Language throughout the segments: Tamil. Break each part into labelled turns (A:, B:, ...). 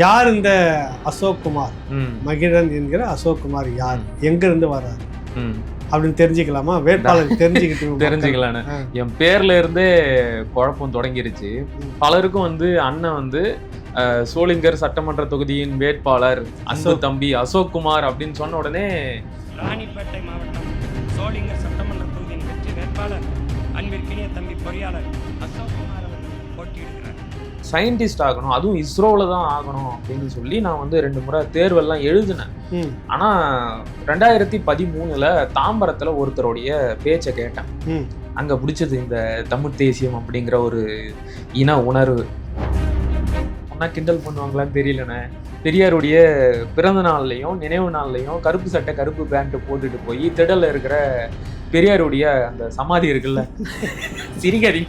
A: யார் இந்த அசோக் குமார்? மகிழன் என்கிற அசோக் குமார் யார், எங்க இருந்து வர்றாரு அப்படின்னு தெரிஞ்சுக்கலாமா? வேட்பாளர்
B: தெரிஞ்சுக்கலான்னு என் பேர்ல இருந்தே குழப்பம் தொடங்கிருச்சு. பலருக்கும் அண்ணன் சோளிங்கர் சட்டமன்ற தொகுதியின் வேட்பாளர் அன்பு தம்பி அசோக் குமார் அப்படின்னு சொன்ன உடனே
C: ராணிப்பேட்டை மாவட்டம் சோளிங்கர் சட்டமன்ற தொகுதியின் வெற்றி வேட்பாளர் அன்பிற்கினிய தம்பி பொறியாளர் அசோக் குமார் அவர்கள் போட்டியிடுகிறார்.
B: சயின்டிஸ்ட் ஆகணும், அதுவும் இஸ்ரோல தான் ஆகணும் அப்படின்னு சொல்லி நான் 2 முறை தேர்வெல்லாம் எழுதினேன். ஆனா 2013 தாம்பரத்துல ஒருத்தருடைய பேச்சை கேட்டேன். அங்க பிடிச்சது இந்த தமிழ் தேசியம் அப்படிங்கிற ஒரு இன உணர்வு. ஒன்னா கிண்டல் பண்ணுவாங்களான்னு தெரியலண்ணே. பெரியாருடைய பிறந்த நாள்லையும் நினைவு நாள்லையும் கருப்பு சட்டை கருப்பு பேண்ட் போட்டுட்டு போய் திடல்ல இருக்கிற பெரியாருடைய அந்த சமாதி இருக்குல்ல, சிரிகரி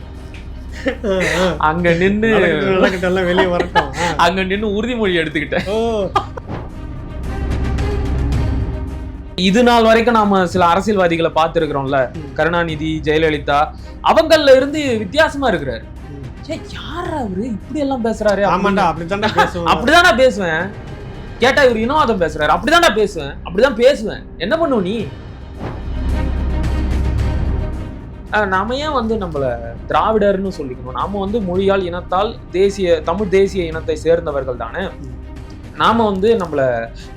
B: அங்க நின்று
A: வெளியே வரட்டும்,
B: அங்க நின்று உறுதிமொழி எடுத்துக்கிட்டேன். இது நாள் வரைக்கும் நாம சில அரசியல்வாதிகளை பார்த்திருக்கிறோம்ல, கருணாநிதி, ஜெயலலிதா, அவங்கள்ல இருந்து வித்தியாசமா இருக்கிறாரு. யாரா அவரு இப்படி எல்லாம் பேசுறாரு? அப்படிதான் பேசுவேன். கேட்டா இவரு இனவாதம் பேசுறாரு, அப்படிதான் பேசுவேன், அப்படிதான் பேசுவேன். என்ன பண்ணுவ நீ? நாம ஏன் நம்மள திராவிடர்னு சொல்லிக்கணும்? நாம மொழியால் இனத்தால் தமிழ் தேசிய இனத்தை சேர்ந்தவர்கள் தானே. நாம நம்மள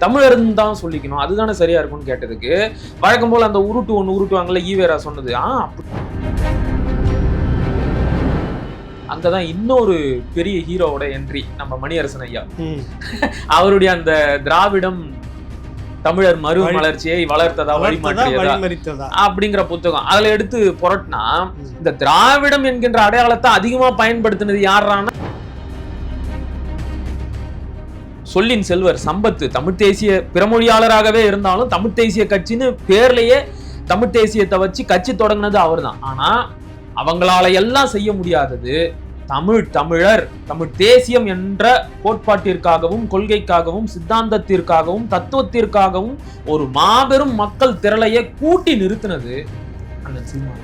B: தமிழர்னு தான் சொல்லிக்கணும், அதுதானே சரியா இருக்கும்னு கேட்டதுக்கு வழக்கம் போல அந்த ஒண்ணு உருட்டுவாங்கல்ல, ஈவேரா சொன்னது. அங்கதான் இன்னொரு பெரிய ஹீரோவோட என்ட்ரி, நம்ம மணியரசன் ஐயா. அவருடைய அந்த திராவிடம் தமிழர் மறுமலர்ச்சியை வளர்த்ததா வழிமாற்றியதா அப்படிங்கிற புத்தகம் அதுல எடுத்து புரட்டினா, இந்த திராவிடம் என்கின்ற அடையாளத்தை அதிகமா பயன்படுத்தினது யாரான சொல்லின் செல்வர் சம்பத். தமிழ் தேசிய பிறமொழியாளராகவே இருந்தாலும் தமிழ் தேசிய கட்சின்னு பேர்லயே தமிழ் தேசியத்தை வச்சு கட்சி தொடங்கினது அவர் தான். ஆனா அவங்களால எல்லாம் செய்ய முடியாதது தமிழர் தமிழ் தேசியம் என்ற கோட்பாட்டிற்காகவும் கொள்கைக்காகவும் சித்தாந்தத்திற்காகவும் தத்துவத்திற்காகவும் ஒரு மாபெரும் மக்கள் திரளையை கூட்டி நிறுத்தினது அண்ணன் சீமான்.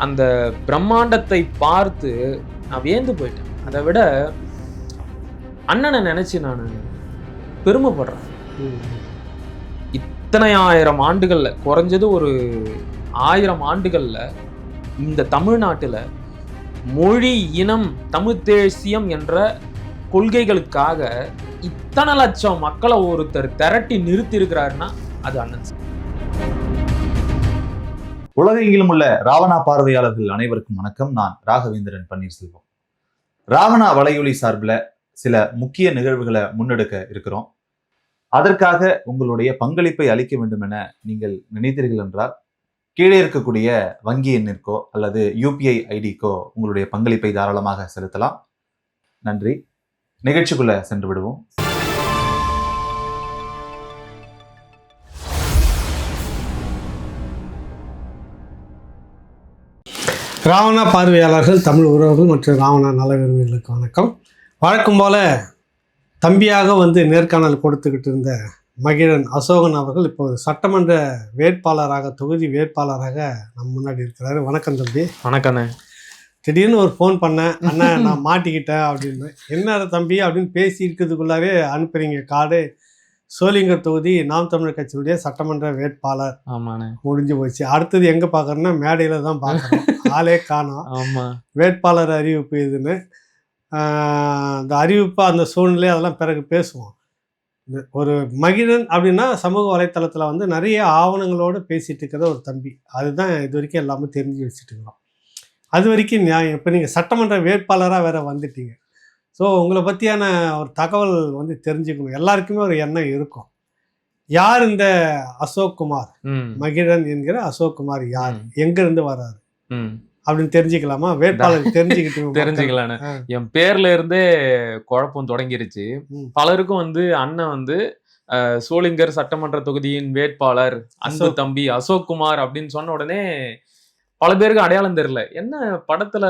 B: அந்த பிரம்மாண்டத்தை பார்த்து நான் வியந்து போயிட்டேன். அதை விட அண்ணனை நினைச்சு நான் பெருமைப்படுறேன். இத்தனை 1000 ஆண்டுகள்ல, குறைஞ்சது ஒரு 1000 ஆண்டுகள்ல இந்த தமிழ்நாட்டுல மொழி இனம் தமிழ் தேசியம் என்ற கொள்கைகளுக்காக இத்தனை லட்சம் மக்களை ஒருத்தர் திரட்டி நிறுத்தி இருக்கிறாருன்னா அது அண்ணன்.
D: உலகெங்கிலும் உள்ள ராவணா பார்வையாளர்கள் அனைவருக்கும் வணக்கம். நான் ராகவேந்திரன் பன்னீர்செல்வம். ராவணா வலையொலி சார்பில் சில முக்கிய நிகழ்வுகளை முன்னெடுக்க இருக்கிறோம். அதற்காக உங்களுடைய பங்களிப்பை அளிக்க வேண்டும் என நீங்கள் நினைத்தீர்கள் என்றால் கீழே இருக்கக்கூடிய வங்கி எண்ணிற்கோ அல்லது UPI ஐடிக்கோ உங்களுடைய பங்களிப்பை தாராளமாக செலுத்தலாம். நன்றி. நிகழ்ச்சிக்குள்ள சென்று விடுவோம்.
A: ராவணா பார்வையாளர்கள், தமிழ் உறவுகள் மற்றும் ராவணா நல விரும்பிகளுக்கு வணக்கம். வழக்கம் போல தம்பியாக நேர்காணல் கொடுத்துக்கிட்டு இருந்த மகிழன் அசோகன் அவர்கள் இப்போ சட்டமன்ற வேட்பாளராக, தொகுதி வேட்பாளராக நம்ம முன்னாடி இருக்கிறாரு. வணக்கம் தம்பி.
B: வணக்கண்ணே.
A: திடீர்னு ஒரு ஃபோன் பண்ணேன், அண்ணா நான் மாட்டிக்கிட்டேன் அப்படின்னு. என்ன தம்பி அப்படின்னு பேசி இருக்கிறதுக்குள்ளாவே அனுப்புறீங்க கார்டு. சோளிங்கர் தொகுதி நாம் தமிழர் கட்சியுடைய சட்டமன்ற வேட்பாளர்.
B: ஆமாண்ணே.
A: முடிஞ்சு போச்சு. அடுத்தது எங்க பாக்குறோம்னா மேடையில தான் பாக்குறோம். ஆளே காணோம்.
B: ஆமா.
A: வேட்பாளர் அறிவிப்பு இதுன்னு அந்த அறிவிப்பு, அந்த சூழ்நிலை அதெல்லாம் பிறகு பேசுவோம். ஒரு மகிழன் அப்படின்னா சமூக வலைத்தளத்தில் நிறைய ஆவணங்களோடு பேசிட்டு இருக்கிற ஒரு தம்பி. அதுதான் இது வரைக்கும் எல்லாமே தெரிஞ்சு வச்சுட்டு இருக்கிறோம். அது வரைக்கும் நியாயம். இப்போ நீங்கள் சட்டமன்ற வேட்பாளராக வேற வந்துட்டீங்க. ஸோ உங்களை பற்றியான ஒரு தகவல் தெரிஞ்சுக்கணும். எல்லாருக்குமே ஒரு எண்ணம் இருக்கும். யார் இந்த அசோக் குமார்? மகிழன் என்கிற அசோக் குமார் யார், எங்க இருந்து வர்றாரு அப்படின்னு தெரிஞ்சுக்கலாமா? வேட்பாளர்
B: தெரிஞ்சுக்கலான்னு என் பேர்ல இருந்தே குழப்பம் தொடங்கிருச்சு. பலருக்கும் அண்ணன் சோளிங்கர் சட்டமன்ற தொகுதியின் வேட்பாளர் அன்பு தம்பி அசோக் குமார் அப்படின்னு சொன்ன உடனே பல பேருக்கு அடையாளம் தெரியல. என்ன படத்துல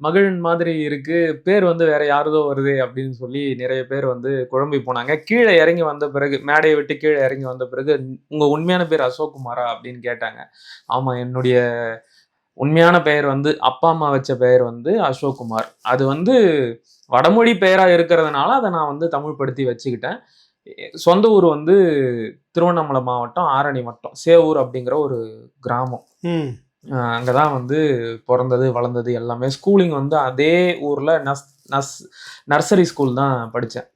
B: மகிழன் மாதிரி இருக்கு, பேர் வேற யாருதோ வருது அப்படின்னு சொல்லி நிறைய பேர் குழம்பி போனாங்க. கீழே இறங்கி வந்த பிறகு, மேடையை விட்டு கீழே இறங்கி வந்த பிறகு, உங்க உண்மையான பேர் அசோக் குமாரா அப்படின்னு கேட்டாங்க. ஆமா, என்னுடைய உண்மையான பெயர் வந்து அப்பா அம்மா வச்ச பெயர் வந்து அசோக் குமார். அது வந்து வடமொழி பெயரா இருக்கிறதுனால அதை நான் வந்து தமிழ் படுத்தி வச்சுக்கிட்டேன். சொந்த ஊர் வந்து திருவண்ணாமலை மாவட்டம் ஆரணி வட்டம் சேவூர் அப்படிங்கிற ஒரு கிராமம். அங்கதான் வந்து பிறந்தது வளர்ந்தது எல்லாமே. ஸ்கூலிங் வந்து அதே ஊர்ல நர்சரி ஸ்கூல் தான் படித்தேன்.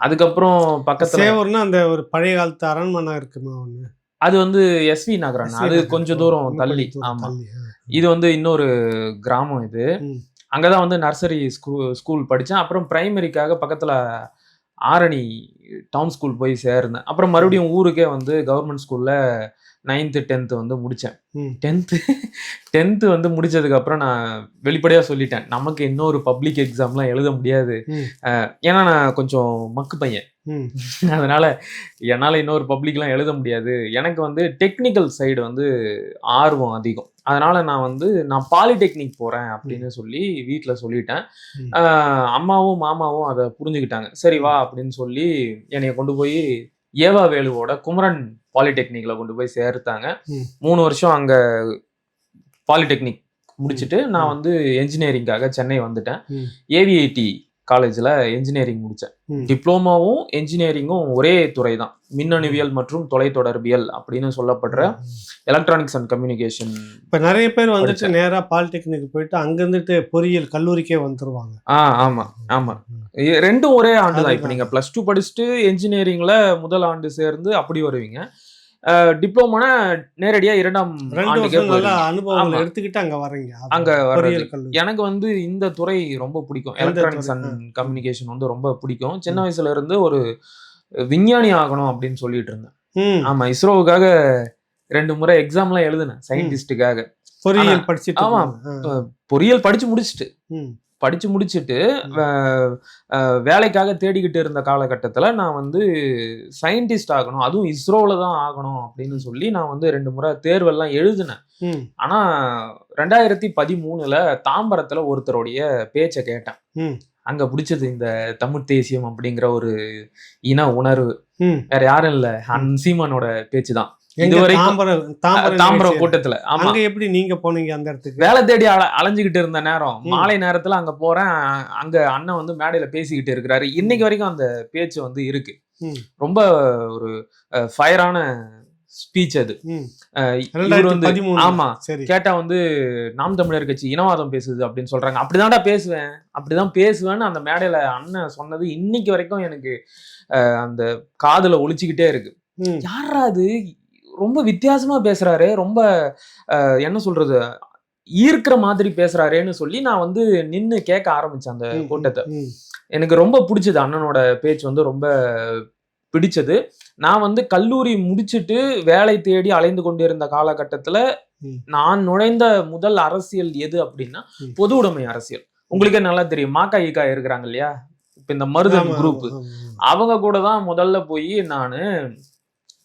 B: அதுக்கப்புறம் பக்கத்துல
A: சேவூர்னா அந்த ஒரு பழைய காலத்து அரண்மனை இருக்குமா ஒண்ணு,
B: அது வந்து எஸ்வி நகரன், அது கொஞ்சம் தூரம் தள்ளி. ஆமா, இது வந்து இன்னொரு கிராமம். இது அங்கதான் வந்து நர்சரி ஸ்கூல் படித்தேன். அப்புறம் பிரைமரிக்காக பக்கத்துல ஆரணி டவுன் ஸ்கூல் போய் சேர்ந்தேன். அப்புறம் மறுபடியும் ஊருக்கே வந்து கவர்மெண்ட் ஸ்கூல்ல 9th 10th வந்து முடித்தேன். 10th வந்து முடிச்சதுக்கு அப்புறம் நான் வெளிப்படையா சொல்லிட்டேன், நமக்கு இன்னொரு பப்ளிக் எக்ஸாம்லாம் எழுத முடியாது. ஏன்னா நான் கொஞ்சம் மக்கு பையன், அதனால என்னால் இன்னொரு பப்ளிக்லாம் எழுத முடியாது. எனக்கு வந்து டெக்னிக்கல் சைடு வந்து ஆர்வம் அதிகம். அதனால நான் பாலிடெக்னிக் போறேன் அப்படின்னு சொல்லி வீட்டில் சொல்லிட்டேன். அம்மாவும் மாமாவும் அதை புரிஞ்சுக்கிட்டாங்க. சரி வா அப்படின்னு சொல்லி என்னைய கொண்டு போய் ஏவா வேலுவோட குமரன் பாலிடெக்னிக்ல கொண்டு போய் சேர்த்தாங்க. 3 வருஷம் அங்க பாலிடெக்னிக் முடிச்சுட்டு நான் வந்து என்ஜினியரிங்காக சென்னை வந்துட்டேன். ஏவிஐடி காலேஜ்ல என்ஜினியரிங் முடித்தேன். டிப்ளோமாவும் என்ஜினியரிங்கும் ஒரே துறை தான், மின்னணுவியல் மற்றும் தொலைத்தொடர்பியல் அப்படின்னு சொல்லப்படுற எலக்ட்ரானிக்ஸ் அண்ட் கம்யூனிகேஷன்.
A: இப்போ நிறைய பேர் வந்துட்டு நேராக பாலிடெக்னிக் போயிட்டு அங்கிருந்துட்டு பொறியியல் கல்லூரிக்கே வந்துருவாங்க.
B: ஆமா ஆமா, ரெண்டும் ஒரே ஆண்டு தான். இப்போ நீங்க +2 படிச்சுட்டு என்ஜினியரிங்ல முதல் ஆண்டு சேர்ந்து அப்படி வருவீங்க. டிப்ளோமானா நேரடியா 2ஆம் ஆண்டுக்கே
A: அனுபவம் எடுத்துக்கிட்டு அங்க வரீங்க.
B: அங்க வர்றது எனக்கு வந்து இந்த துறை ரொம்ப பிடிக்கும். எலக்ட்ரானிக்ஸ் அண்ட் கம்யூனிகேஷன் வந்து ரொம்ப பிடிக்கும். சின்ன வயசுல இருந்து ஒரு விஞ்ஞானி ஆகணும் அப்படின்னு சொல்லிட்டு இருந்தேன். ஆமா, இஸ்ரோவுக்காக 2 முறை எக்ஸாம்லாம் எழுதினேன் சயின்டிஸ்டுக்காக.
A: பொறியியல் படிச்சுட்டு.
B: ஆமா, பொறியியல் படிச்சு முடிச்சுட்டு வேலைக்காக தேடிக்கிட்டு இருந்த காலகட்டத்தில் நான் வந்து சயின்டிஸ்ட் ஆகணும், அதுவும் இஸ்ரோவில் தான் ஆகணும் அப்படின்னு சொல்லி நான் வந்து 2 முறை தேர்வெல்லாம் எழுதினேன். ஆனால் 2013 தாம்பரத்தில் ஒருத்தருடைய பேச்சை கேட்டேன். அங்கே பிடிச்சது இந்த தமிழ் தேசியம் அப்படிங்கிற ஒரு இன உணர்வு. வேற யாரும் இல்லை, சீமானோட பேச்சு தான். தாம்பரம் கூட்டத்துல. ஆமா,
A: எப்படி நீங்க போனீங்க அந்த இடத்துக்கு?
B: வேலை தேடி அலைஞ்சுக்கிட்டு இருந்த நேரம், மாலை நேரத்துல அங்க போறேன். அங்க அண்ணன் வந்து மேடையில பேசிக்கிட்டு இருக்கிறாரு. இன்னைக்கு வரைக்கும் அந்த பேச்சு வந்து இருக்கு. ரொம்ப ஒரு ஃபயரான ஸ்பீச் அது. இவர் வந்து ஆமா கேட்டா வந்து நாம் தமிழர் கட்சி இனவாதம் பேசுது அப்படின்னு சொல்றாங்க. அப்படிதான் பேசுவேன்னு அந்த மேடையில அண்ணன் சொன்னது இன்னைக்கு வரைக்கும் எனக்கு அந்த காதுல ஒலிச்சுக்கிட்டே இருக்கு. யாரா அது, ரொம்ப வித்தியாசமா பேசுறாரு, ரொம்ப என்ன சொல்றது, ஈர்க்கிற மாதிரி பேசுறாரேன்னு சொல்லி நான் வந்து நின்று கேட்க ஆரம்பிச்சேன் அந்த கூட்டத்தை. எனக்கு ரொம்ப பிடிச்சது, அண்ணனோட பேச்சு வந்து ரொம்ப பிடிச்சது. நான் வந்து கல்லூரி முடிச்சுட்டு வேலை தேடி அலைந்து கொண்டிருந்த காலகட்டத்துல நான் நுழைந்த முதல் அரசியல் எது அப்படின்னா பொது உடைமை அரசியல். உங்களுக்கே நல்லா தெரியும், மாக்காயிக்கா இருக்கிறாங்க இல்லையா, இப்ப இந்த மருதன் குரூப், அவங்க கூட தான் முதல்ல போய் நான்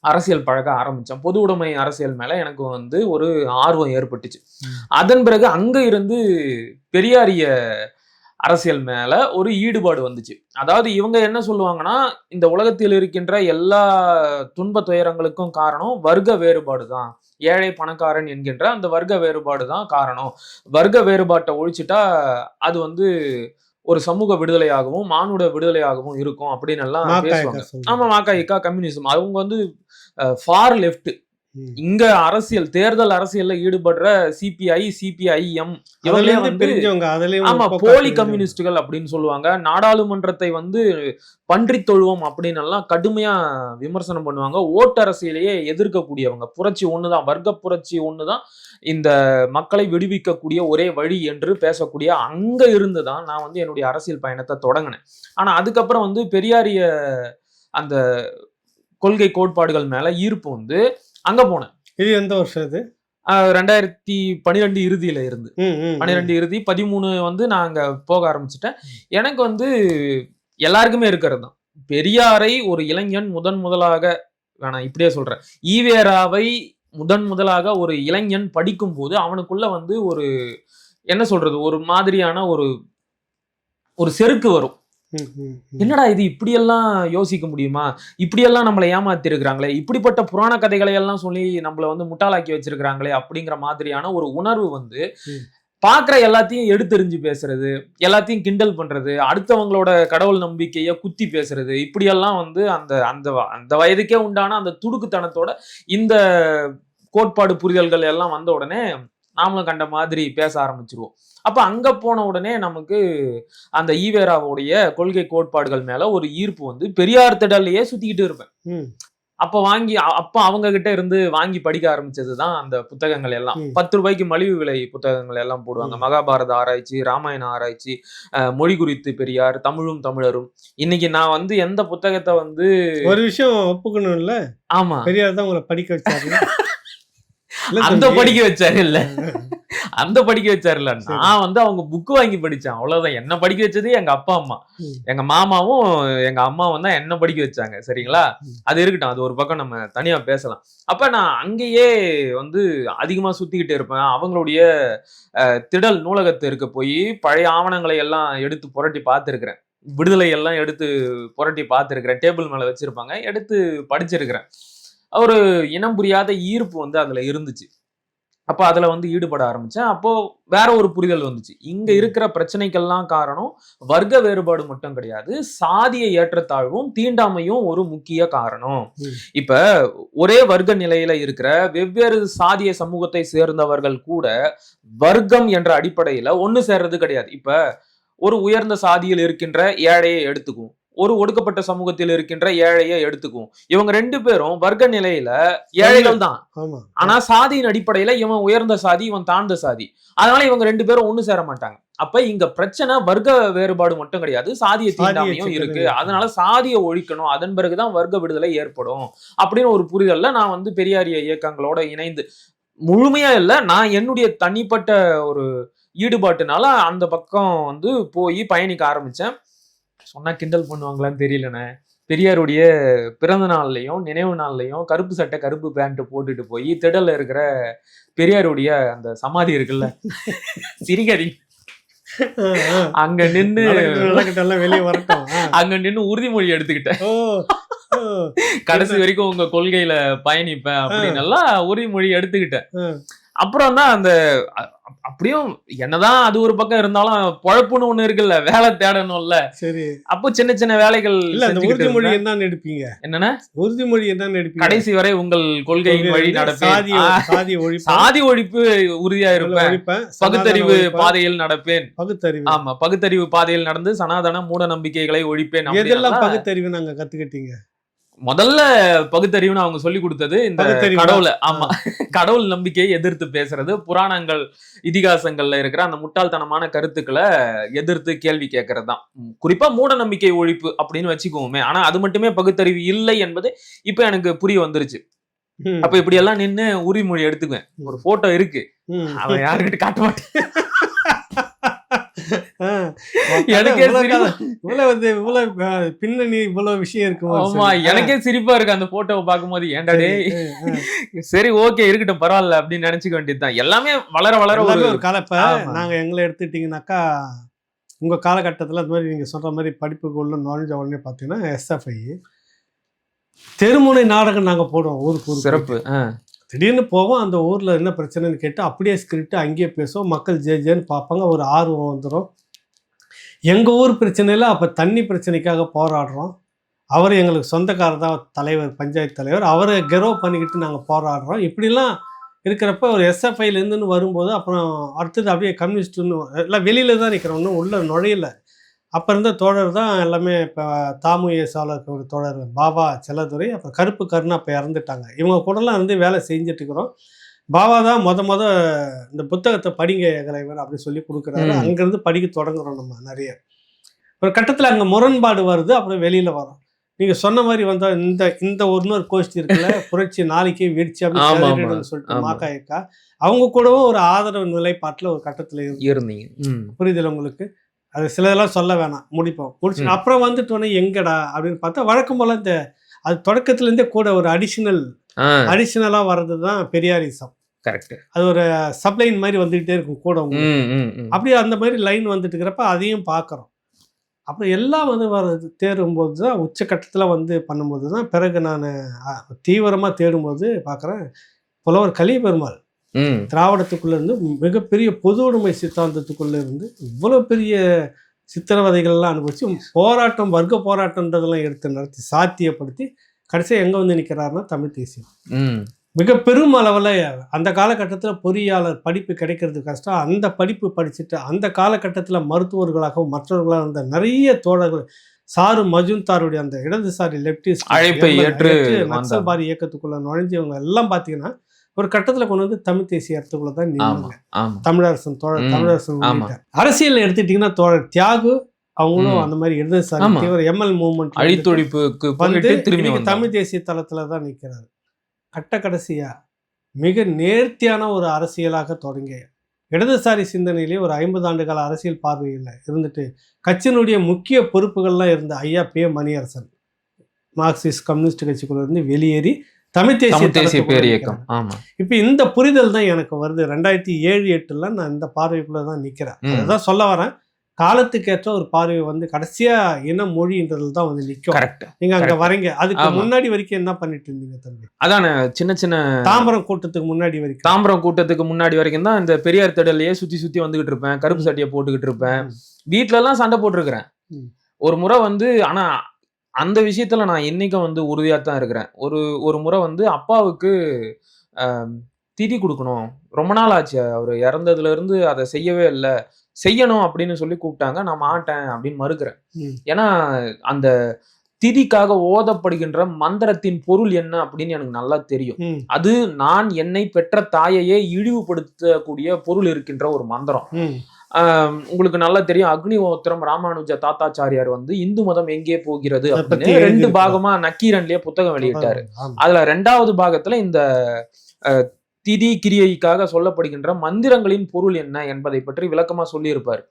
B: அரசியல் பழக ஆரம்பிச்சேன். பொது உடைமை அரசியல் மேல எனக்கு வந்து ஒரு ஆர்வம் ஏற்பட்டுச்சு. அதன் பிறகு அங்க இருந்து பெரியாரிய அரசியல் மேல ஒரு ஈடுபாடு வந்துச்சு. அதாவது இவங்க என்ன சொல்லுவாங்கன்னா, இந்த உலகத்தில் இருக்கின்ற எல்லா துன்ப துயரங்களுக்கும் காரணம் வர்க்க வேறுபாடு தான், ஏழை பணக்காரன் என்கின்ற அந்த வர்க்க வேறுபாடு தான் காரணம். வர்க்க வேறுபாட்டை ஒழிச்சுட்டா அது வந்து ஒரு சமூக விடுதலையாகவும் மானுட விடுதலையாகவும் இருக்கும் அப்படின்னு எல்லாம் பேசுவாங்க. ஆமா, மாக்காயிக்கா கம்யூனிசம், அவங்க வந்து ஃபார் லெஃப்ட். இங்க அரசியல் தேர்தல் அரசியல்ல ஈடுபடுற சிபிஐ சிபிஐஎம் இவங்களே வந்து ஆமா போலி கம்யூனிஸ்டுகள் அப்படின்னு சொல்லுவாங்க. நாடாளுமன்றத்தை வந்து பன்றி தொழுவோம் அப்படின்னு எல்லாம் கடுமையா விமர்சனம் பண்ணுவாங்க. ஓட்டு அரசியலையே எதிர்க்கக்கூடியவங்க. புரட்சி ஒண்ணுதான், வர்க்க புரட்சி ஒண்ணுதான் இந்த மக்களை விடுவிக்கக்கூடிய ஒரே வழி என்று பேசக்கூடிய அங்க இருந்துதான் நான் வந்து என்னுடைய அரசியல் பயணத்தை தொடங்கினேன். ஆனா அதுக்கப்புறம் வந்து பெரியாரிய அந்த கொள்கை கோட்பாடுகள் மேல ஈர்ப்பு வந்து அங்க போனேன்.
A: இது எந்த வருஷம்? இது
B: 2012 இறுதியில இருந்து 12 இறுதி 13 வந்து நான் அங்க போக ஆரம்பிச்சுட்டேன். எனக்கு வந்து எல்லாருக்குமே இருக்கிறது தான், பெரியாரை ஒரு இளைஞன் முதலாக, வேணாம் இப்படியே சொல்றேன், ஈவேராவை முதலாக ஒரு இளைஞன் படிக்கும் போது அவனுக்குள்ள வந்து ஒரு என்ன சொல்றது, ஒரு மாதிரியான ஒரு செருக்கு வரும். என்னடா இது இப்படியெல்லாம் யோசிக்க முடியுமா, இப்படியெல்லாம் நம்மளை ஏமாத்தி இருக்கிறாங்களே, இப்படிப்பட்ட புராண கதைகளை எல்லாம் சொல்லி நம்மள வந்து முட்டாளாக்கி வச்சிருக்கிறாங்களே அப்படிங்கிற மாதிரியான ஒரு உணர்வு வந்து பாக்குற எல்லாத்தையும் எடுத்தெறிஞ்சு பேசுறது, எல்லாத்தையும் கிண்டல் பண்றது, அடுத்தவங்களோட கடவுள் நம்பிக்கைய குத்தி பேசுறது, இப்படியெல்லாம் வந்து அந்த அந்த அந்த வயதுக்கே உண்டான அந்த துடுக்குத்தனத்தோட இந்த கோட்பாடு புரிதல்கள் எல்லாம் வந்த உடனே நாமளும் கண்ட மாதிரி பேச ஆரம்பிச்சிருவோம். அப்ப அங்க போன உடனே நமக்கு அந்த ஈவேராவுடைய கொள்கை கோட்பாடுகள் மேல ஒரு ஈர்ப்பு வந்து பெரியார் திடல்லையே சுத்திக்கிட்டு இருப்பேன். அப்ப அவங்க கிட்ட இருந்து வாங்கி படிக்க ஆரம்பிச்சதுதான் அந்த புத்தகங்கள் எல்லாம். 10 ரூபாய்க்கு மலிவு விலை புத்தகங்கள் எல்லாம் போடுவாங்க. மகாபாரத ஆராய்ச்சி, ராமாயண ஆராய்ச்சி, மொழி குறித்து பெரியார், தமிழும் தமிழரும். இன்னைக்கு நான் வந்து எந்த புத்தகத்தை வந்து
A: ஒரு விஷயம் ஒப்புக்கணும் இல்ல,
B: ஆமா
A: பெரியார் தான் உங்களை படிக்க வச்சாரு.
B: அந்த படிக்க வச்சாரு இல்ல, அந்த படிக்க வச்சாரு இல்ல, நான் வந்து அவங்க புக்கு வாங்கி படிச்சேன், அவ்வளவுதான். என்ன படிக்க வச்சது எங்க அப்பா அம்மா, எங்க மாமாவும் எங்க அம்மாவும் தான் என்ன படிக்க வச்சாங்க. சரிங்களா, அது இருக்கட்டும், அது ஒரு பக்கம் நம்ம தனியா பேசலாம். அப்ப நான் அங்கேயே வந்து அதிகமா சுத்திக்கிட்டே இருப்பேன். அவங்களுடைய திடல் நூலகத்திற்கு போய் பழைய ஆவணங்களை எல்லாம் எடுத்து புரட்டி பார்த்திருக்கிறேன். விடுதலை எல்லாம் எடுத்து புரட்டி பார்த்திருக்கிறேன். டேபிள் மேல வச்சிருப்பாங்க, எடுத்து படிச்சிருக்கிறேன். ஒரு இனம் புரியாத ஈர்ப்பு வந்து அதுல இருந்துச்சு. அப்ப அதுல வந்து ஈடுபட ஆரம்பிச்சேன். அப்போ வேற ஒரு புரிதல் வந்துச்சு. இங்க இருக்கிற பிரச்சனைக்கெல்லாம் காரணம் வர்க்க வேறுபாடு மட்டும் கிடையாது, சாதிய ஏற்றத்தாழ்வும் தீண்டாமையும் ஒரு முக்கிய காரணம். இப்ப ஒரே வர்க்க நிலையில இருக்கிற வெவ்வேறு சாதிய சமூகத்தை சேர்ந்தவர்கள் கூட வர்க்கம் என்ற அடிப்படையில ஒண்ணு சேர்றது கிடையாது. இப்ப ஒரு உயர்ந்த சாதியில் இருக்கின்ற ஏழையை எடுத்துக்கும், ஒரு ஒடுக்கப்பட்ட சமூகத்தில் இருக்கின்ற ஏழையை எடுத்துக்கும். இவங்க 2 பேரும் வர்க்க நிலையில ஏழைகள் தான். ஆனா சாதியின் அடிப்படையில இவன் உயர்ந்த சாதி, இவன் தாழ்ந்த சாதி. அதனால இவங்க 2 பேரும் ஒண்ணு சேர மாட்டாங்க. அப்ப இங்க பிரச்சனை வர்க்க வேறுபாடு மட்டும் கிடையாது, சாதிய தீண்டாமையும் இருக்கு. அதனால சாதியை ஒழிக்கணும், அதன் பிறகுதான் வர்க்க விடுதலை ஏற்படும் அப்படின்னு ஒரு புரிதல்ல நான் வந்து பெரியாரிய இயக்கங்களோட இணைந்து, முழுமையா இல்ல, நான் என்னுடைய தனிப்பட்ட ஒரு ஈடுபாட்டுனால அந்த பக்கம் வந்து போய் பயணிக்க ஆரம்பிச்சேன். சொன்னா கிண்டல் பண்ணுவாங்களான்னு தெரியலண்ணே, பெரியாருடைய பிறந்த நாள்லயும் நினைவு நாள்லயும் கருப்பு சட்டை கருப்பு பேண்ட் போட்டுட்டு போய் திடல்ல இருக்கிற பெரியாருடைய அந்த சமாதி இருக்குல்ல, சிரிக்காதீங்க, அங்க நின்னு
A: வெளியே வரட்டும்,
B: அங்க நின்னு உறுதிமொழி எடுத்துக்கிட்டேன். கடைசி வரைக்கும் உங்க கொள்கையில பயணிப்பேன் அப்படின்னு எல்லாம் உறுதிமொழி எடுத்துக்கிட்டேன். அப்புறம் தான் அந்த அப்படியும் என்னதான் அது ஒரு பக்கம் இருந்தாலும் பொழப்புன்னு ஒண்ணு இருக்குல்ல, வேலை தேடணும்ல. சரி, அப்போ சின்ன சின்ன வேலைகள் இல்ல. அந்த
A: உறுதிமொழி என்னன்னு எடுப்பீங்க?
B: என்னன்னா
A: உறுதிமொழி என்னன்னு எடுப்பீங்க?
B: கடைசி வரை உங்கள் கொள்கையின் வழி நடப்பேன், சாதி ஒழிப்பு உறுதியா இருப்பேன், பகுத்தறிவு பாதையில் நடப்பேன். பகுத்தறிவு, ஆமா, பகுத்தறிவு பாதையில் நடந்து சனாதன மூட நம்பிக்கைகளை ஒழிப்பேன்.
A: எதெல்லாம் பகுத்தறிவு நாங்க கத்துக்கிட்டீங்க?
B: முதல்ல பகுத்தறிவுன்னு அவங்க சொல்லி கொடுத்தது இந்த கடவுளை, ஆமா, கடவுள் நம்பிக்கையை எதிர்த்து பேசுறது, புராணங்கள் இதிகாசங்கள்ல இருக்கிற அந்த முட்டாள்தனமான கருத்துக்களை எதிர்த்து கேள்வி கேட்கறது தான் குறிப்பா மூட நம்பிக்கை ஒழிப்பு அப்படின்னு வச்சுக்குவோமே. ஆனா அது மட்டுமே பகுத்தறிவு இல்லை என்பது இப்ப எனக்கு புரிய வந்துருச்சு. அப்ப இப்படி எல்லாம் நின்னு உரிமொழி எடுத்துக்குவேன். ஒரு போட்டோ இருக்கு, அவன் யாருக்கிட்ட காட்ட மாட்டேன்.
A: பின்னணி இவ்வளவு விஷயம் இருக்கும்.
B: ஆமா, எனக்கே சிரிப்பா இருக்கு அந்த போட்டோவை பார்க்கும்போது. ஏண்டாடே, சரி ஓகே இருக்கட்டும் பரவாயில்ல அப்படின்னு நினைச்சுக்க வேண்டியதுதான். எல்லாமே வளர வளர
A: ஒரு காலப்ப நாங்க எங்களை எடுத்துட்டீங்கன்னாக்கா, உங்க காலகட்டத்துல அது மாதிரி நீங்க சொல்ற மாதிரி படிப்புக்கு உள்ள நுழைஞ்ச உடனே பாத்தீங்கன்னா SFI தெருமுனை நாடகம் நாங்க போடுவோம். ஊருக்கு
B: சிறப்பு.
A: திடீர்னு போவோம், அந்த ஊரில் என்ன பிரச்சனைன்னு கேட்டு அப்படியே ஸ்கிரிப்ட் அங்கேயே பேசுவோம். மக்கள் ஜேன்னு பார்ப்பாங்க, ஒரு ஆர்வம் வந்துடும். எங்கள் ஊர் பிரச்சனையில் அப்போ தண்ணி பிரச்சனைக்காக போராடுறோம். அவர் எங்களுக்கு சொந்தக்காரர் தான், தலைவர், பஞ்சாயத்து தலைவர். அவரை கெரோ பண்ணிக்கிட்டு நாங்கள் போராடுறோம். இப்படிலாம் இருக்கிறப்ப ஒரு SFIலேருந்துன்னு வரும்போது அப்புறம் அடுத்தது அப்படியே கம்யூனிஸ்ட்டுன்னு எல்லாம் வெளியில் தான் நிற்கிறோம், ஒன்றும் உள்ள நுழையில. அப்போ இருந்த தோழர் தான் எல்லாமே. இப்போ தாமுயசாளருக்கு ஒரு தோழர் பாபா செல்லதுரை, அப்புறம் கருப்பு கருணா இப்போ இறந்துட்டாங்க. இவங்க கூடலாம் வந்து வேலை செஞ்சுட்டு இருக்கிறோம். பாபா தான் இந்த புத்தகத்தை படிங்க தலைவர் அப்படின்னு சொல்லி கொடுக்குறாரு. அங்கேருந்து படிக்க தொடங்குறோம் நம்ம நிறைய. ஒரு கட்டத்தில் அங்கே முரண்பாடு வருது, அப்புறம் வெளியில் வரோம். நீங்கள் சொன்ன மாதிரி வந்தால் இந்த இன்னொரு கோஷ்டி இருக்குல்ல, புரட்சி நாளைக்கே வெடிச்சு அப்படின்னு சொல்லிட்டு மாக்காயக்கா, அவங்க கூடவும் ஒரு ஆதரவு நிலைப்பாட்டில் ஒரு கட்டத்தில்
B: இருந்தீங்க.
A: புரியுதுல உங்களுக்கு? அது சிலதெல்லாம் சொல்ல வேணாம், முடிச்சு அப்புறம் வந்துட்டோன்னே எங்கடா அப்படின்னு பார்த்தா வழக்கம் போல அது தொடக்கத்துலேருந்தே கூட ஒரு அடிஷனலாக வர்றது தான் பெரியாரிசம்.
B: கரெக்ட்.
A: அது ஒரு சப்ளைன் மாதிரி வந்துகிட்டே இருக்கும் கூட. அப்படியே அந்த மாதிரி லைன் வந்துட்டு இருக்கிறப்ப அதையும் பார்க்குறோம். அப்புறம் எல்லாம் வந்து தேடும்போது தான் உச்சக்கட்டத்தில் வந்து பண்ணும்போது தான் பிறகு நான் தீவிரமாக தேடும்போது பார்க்குறேன் புலவர் கலியபெருமாள் திராவிடத்துக்குள்ளே இருந்து மிகப்பெரிய பொது உடைமை சித்தாந்தத்துக்குள்ளே இருந்து இவ்வளோ பெரிய சித்திரவதைகள்லாம் அனுபவிச்சு போராட்டம், வர்க்க போராட்டன்றதெல்லாம் எடுத்து நடத்தி சாத்தியப்படுத்தி கடைசியாக எங்கே வந்து நிற்கிறாருன்னா தமிழ் தேசியம். மிக பெரும் அளவில் அந்த காலகட்டத்தில் பொறியாளர் படிப்பு கிடைக்கிறது கஷ்டம். அந்த படிப்பு படிச்சுட்டு அந்த காலகட்டத்தில் மருத்துவர்களாகவும் மற்றவர்களாக இருந்த நிறைய தோழர்கள் சாரு மஜும்தாருடைய அந்த இடதுசாரி லெப்டிஸ்ட்
B: அழைப்பை ஏற்று
A: நக்சல்பாரி இயக்கத்துக்குள்ள நுழைஞ்சவங்க எல்லாம் பார்த்தீங்கன்னா ஒரு கட்டத்தில் கொண்டு வந்து தமிழ் தேசிய இடத்துக்குள்ள தான் நின்னாங்க. தமிழரசன் அரசியல் எடுத்துட்டீங்கன்னா தோழர் தியாகு அவங்களும் அந்த மாதிரி இடதுசாரி எம்எல் மூவ்மெண்ட்
B: அழித்தொழிப்புக்கு
A: தமிழ் தேசிய தளத்துல தான் நிற்கிறாரு. கட்ட கடைசியா மிக நேர்த்தியான ஒரு அரசியலாக தொடங்கிய இடதுசாரி சிந்தனையிலேயே ஒரு 50 ஆண்டுகால அரசியல் பார்வையில் இருந்துட்டு கட்சியினுடைய முக்கிய பொறுப்புகள்லாம் இருந்த ஐயா பே மணியரசன் மார்க்சிஸ்ட் கம்யூனிஸ்ட் கட்சிக்குள்ள இருந்து வெளியேறி தமிழ் தேசிய பேரியக்கம். இப்ப இந்த புரிதல் தான் எனக்கு வருது. 2007-08 நான் இந்த பார்வைக்குள்ள தான் நிக்கிறேன். அதான் சொல்ல வரேன், காலத்துக்கேற்ற ஒரு பார்வை வந்து கடைசியா இன மொழின்றதுல தான் வந்து நிற்கும். நீங்க அங்க வரீங்க, அதுக்கு முன்னாடி வரைக்கும் என்ன பண்ணிட்டு இருந்தீங்க தம்பி?
B: அதான சின்ன
A: தாம்பரம் கூட்டத்துக்கு
B: முன்னாடி வரைக்கும் தான் இந்த பெரியார் திடலையே சுத்தி வந்துகிட்டு இருப்பேன், கருப்பு சட்டையை போட்டுக்கிட்டு இருப்பேன், வீட்டுல எல்லாம் சண்டை போட்டிருக்கிறேன். ஒரு முறை வந்து, ஆனா அந்த விஷயத்துல நான் இன்னைக்கும் வந்து உறுதியா தான் இருக்கிறேன். ஒரு முறை வந்து அப்பாவுக்கு திதி கொடுக்கணும், ரொம்ப நாள் ஆச்சு, அவர் இறந்ததுல இருந்து அதை செய்யவே இல்லை, செய்யணும் அப்படின்னு சொல்லி கூப்பிட்டாங்க. நான் மாட்டேன் அப்படின்னு மறுக்கிறேன். ஏன்னா அந்த திதிக்காக ஓதப்படுகின்ற மந்திரத்தின் பொருள் என்ன அப்படின்னு எனக்கு நல்லா தெரியும். அது நான் என்னை பெற்ற தாயையே இழிவுபடுத்தக்கூடிய பொருள் இருக்கின்ற ஒரு மந்திரம். உங்களுக்கு நல்லா தெரியும், அக்னிஹோத்திரம் ராமானுஜ தாத்தாச்சாரியார் வந்து இந்து மதம் எங்கே போகிறது அப்படின்னு 2 பாகமா நக்கீரன்லயே புத்தகம் வெளியிட்டாரு. அதுல 2வது பாகத்துல இந்த திதி கிரியைக்காக சொல்லப்படுகின்ற மந்திரங்களின் பொருள் என்ன என்பதை பற்றி விளக்கமா சொல்லியிருப்பாரு.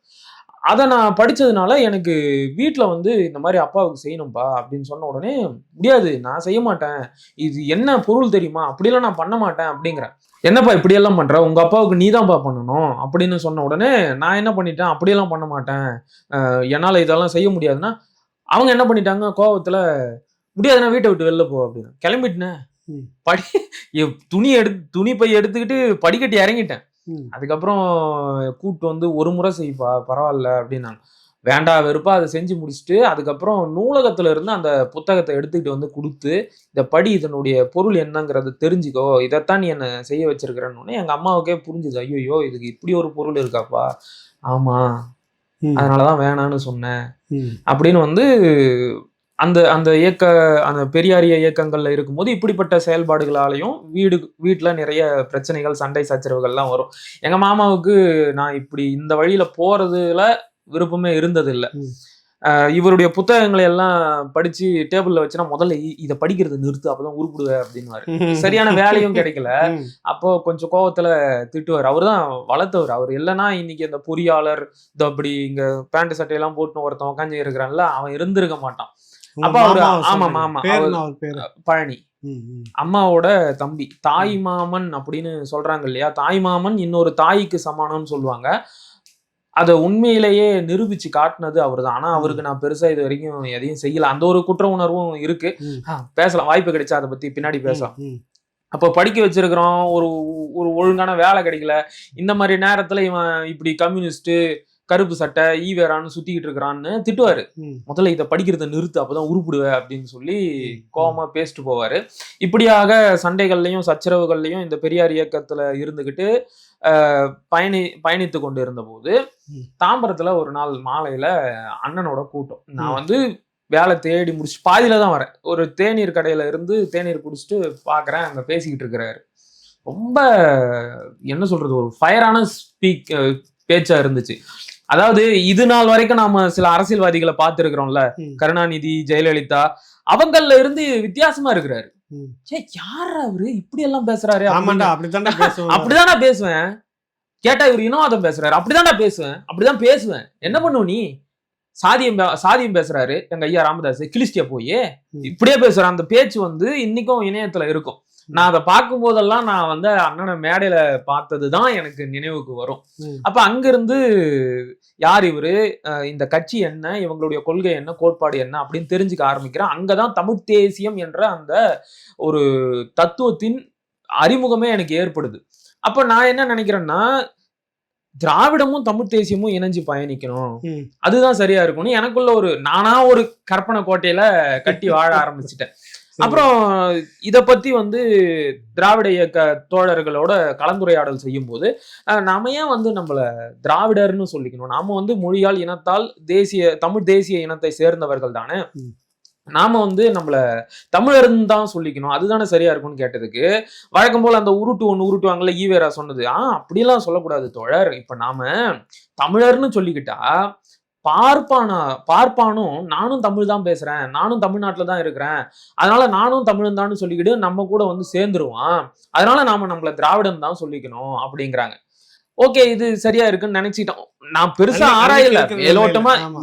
B: அதை நான் படிச்சதுனால எனக்கு வீட்டுல வந்து இந்த மாதிரி அப்பாவுக்கு செய்யணும்பா அப்படின்னு சொன்ன உடனே, முடியாது, நான் செய்ய மாட்டேன், இது என்ன பொருள் தெரியுமா, அப்படியெல்லாம் நான் பண்ண மாட்டேன் அப்படிங்கிறேன். என்னப்பா இப்படியெல்லாம் பண்ற, உங்க அப்பாவுக்கு நீதான்ப்பா பண்ணணும் அப்படின்னு சொன்ன உடனே நான் என்ன பண்ணிட்டேன், அப்படியெல்லாம் பண்ண மாட்டேன், என்னால இதெல்லாம் செய்ய முடியாதுன்னா, அவங்க என்ன பண்ணிட்டாங்க, கோபத்துல முடியாதுன்னா வீட்டை விட்டு வெளில போ அப்படின்னு கிளம்பிட்டேன். துணி பை எடுத்துக்கிட்டு படிக்கட்டி இறங்கிட்டேன். அதுக்கப்புறம் கூப்பிட்டு வந்து ஒரு முறை செய்ப்பா பரவாயில்ல அப்படின்னாங்க. வேண்டா வெறுப்பா அதை செஞ்சு முடிச்சுட்டு அதுக்கப்புறம் நூலகத்துல இருந்து அந்த புத்தகத்தை எடுத்துக்கிட்டு வந்து கொடுத்து, இதை படி, இதனுடைய பொருள் என்னங்கிறத தெரிஞ்சுக்கோ, இதைத்தான் நீ என்ன செய்ய வச்சிருக்கிறன்னு எங்க அம்மாவுக்கே புரிஞ்சுது. ஐயோ இதுக்கு இப்படி ஒரு பொருள் இருக்காப்பா, ஆமா அதனாலதான் வேணான்னு சொன்னேன் அப்படின்னு வந்து அந்த அந்த பெரியாரிய இயக்கங்கள்ல இருக்கும்போது இப்படிப்பட்ட செயல்பாடுகளாலையும் வீட்டுல நிறைய பிரச்சனைகள், சண்டை சச்சரவுகள்லாம் வரும். எங்க மாமாவுக்கு நான் இப்படி இந்த வழியில போறதுல விருப்பமே இருந்தது இல்லை. இவருடைய புத்தகங்களை எல்லாம் படிச்சு டேபிள்ல வச்சுனா முதல்ல இதை படிக்கிறது நிறுத்து, அப்பதான் உருப்பிடுவேன் அப்படின்னுவாரு. சரியான வேலையும் கிடைக்கல. அப்போ கொஞ்சம் கோவத்துல திட்டுவார். அவர் தான் வளர்த்தவர். அவர் இல்லைன்னா இன்னைக்கு அந்த பொறியாளர் இது அப்படி இங்க பேண்ட் சட்டையெல்லாம் போட்டு ஒருத்தன் உட்காந்து இருக்கிறான்ல, அவன் இருந்திருக்க மாட்டான். அப்ப அவரு ஆமா பழனி அம்மாவோட தம்பி, தாய் மாமன் அப்படின்னு சொல்றாங்க இல்லையா, தாய் மாமன் இன்னொரு தாய்க்கு சமானம்னு சொல்லுவாங்க. அதை உண்மையிலேயே நிரூபிச்சு காட்டினது அவர் தான். ஆனா அவருக்கு நான் பெருசா இது வரைக்கும் எதையும் செய்யல. அந்த ஒரு குற்ற உணர்வும் இருக்கு. பேசலாம், வாய்ப்பு கிடைச்சா அதை பத்தி பின்னாடி பேசலாம். அப்போ படிக்க வச்சிருக்கிறோம், ஒரு ஒழுங்கான வேலை கிடைக்கல, இந்த மாதிரி நேரத்துல இவன் இப்படி கம்யூனிஸ்ட் கருப்பு சட்டை ஈவேரான்னு சுத்திக்கிட்டு இருக்கிறான்னு திட்டுவாரு. முதல்ல இதை படிக்கிறத நிறுத்து, அப்பதான் உருப்பிடுவேன் அப்படின்னு சொல்லி கோவமா பேசிட்டு போவாரு. இப்படியாக சண்டைகள்லையும் சச்சரவுகள்லையும் இந்த பெரியார் இயக்கத்துல இருந்துகிட்டு பயணித்து கொண்டு இருந்த போது தாம்பரத்துல ஒரு நாள் மாலையில அண்ணனோட கூட்டம். நான் வந்து வேலை தேடி முடிச்சு பாதியில தான் வரேன். ஒரு தேநீர் கடையில இருந்து தேநீர் குடிச்சிட்டு பாக்குறேன், அங்க பேசிக்கிட்டு இருக்கிறாரு. ரொம்ப என்ன சொல்றது, ஒரு ஃபயரான பேச்சா இருந்துச்சு. அதாவது இது நாள் வரைக்கும் நாம சில அரசியல்வாதிகளை பார்த்திருக்கிறோம்ல, கருணாநிதி, ஜெயலலிதா, அவங்கள்ல இருந்து வித்தியாசமா இருக்கிறாரு. யார் அவரு இப்படி எல்லாம் பேசுறாரு? அப்படிதானா பேசுவேன் கேட்டா இவரு இனவாதம் பேசுறாரு. அப்படிதான்டா பேசுவேன், அப்படிதான் பேசுவேன். என்ன பண்ணுவ நீ? சாதியம் பேசுறாரு எங்க ஐயா ராமதாஸ், கிளிஸ்டியா போய் இப்படியே பேசுறான். அந்த பேச்சு வந்து இன்னைக்கும் இணையத்துல இருக்கும். நான் அதை பார்க்கும் போதெல்லாம் நான் வந்து அண்ணனை மேடையில பார்த்ததுதான் எனக்கு நினைவுக்கு வரும். அப்ப அங்கிருந்து யார் இவரு, இந்த கட்சி என்ன, இவங்களுடைய கொள்கை என்ன, கோட்பாடு என்ன அப்படின்னு தெரிஞ்சுக்க ஆரம்பிக்கிறேன். அங்கதான் தமிழ் தேசியம் என்ற அந்த ஒரு தத்துவத்தின் அறிமுகமே எனக்கு ஏற்படுது. அப்ப நான் என்ன நினைக்கிறேன்னா, திராவிடமும் தமிழ் தேசியமும் இணைஞ்சு பயணிக்கணும், அதுதான் சரியா இருக்கும்னு எனக்குள்ள நானா ஒரு கற்பனை கோட்டையில கட்டி வாழ ஆரம்பிச்சுட்டேன். அப்புறம் இத பத்தி வந்து திராவிட இயக்க தோழர்களோட கலந்துரையாடல் செய்யும் போது நாம ஏன் வந்து நம்மள திராவிடர்னு சொல்லிக்கணும், நாம வந்து மொழியால் இனத்தால் தமிழ் தேசிய இனத்தை சேர்ந்தவர்கள் தானே, நாம வந்து நம்மள தமிழர்னு தான் சொல்லிக்கணும், அதுதானே சரியா இருக்கும்னு கேட்டதுக்கு வழக்கம் போல அந்த ஒண்ணு உருட்டுவாங்கல்ல ஈவேரா சொன்னது, அப்படிலாம் சொல்லக்கூடாது தோழர், இப்ப நாம தமிழர்னு சொல்லிக்கிட்டா பார்ப்பானும் நானும் தமிழ் தான் பேசுறேன், நானும் தமிழ்நாட்டுல தான் இருக்கிறேன், அதனால நானும் தமிழன் தான் சொல்லிக்கிட்டு நம்ம கூட வந்து சேர்ந்துருவான், அதனால நாம நம்மள திராவிடன் தான் சொல்லிக்கணும் அப்படிங்கிறாங்க. ஓகே, இது சரியா இருக்குன்னு நினைச்சிட்டோம். நான் பெருசா ஆராயல,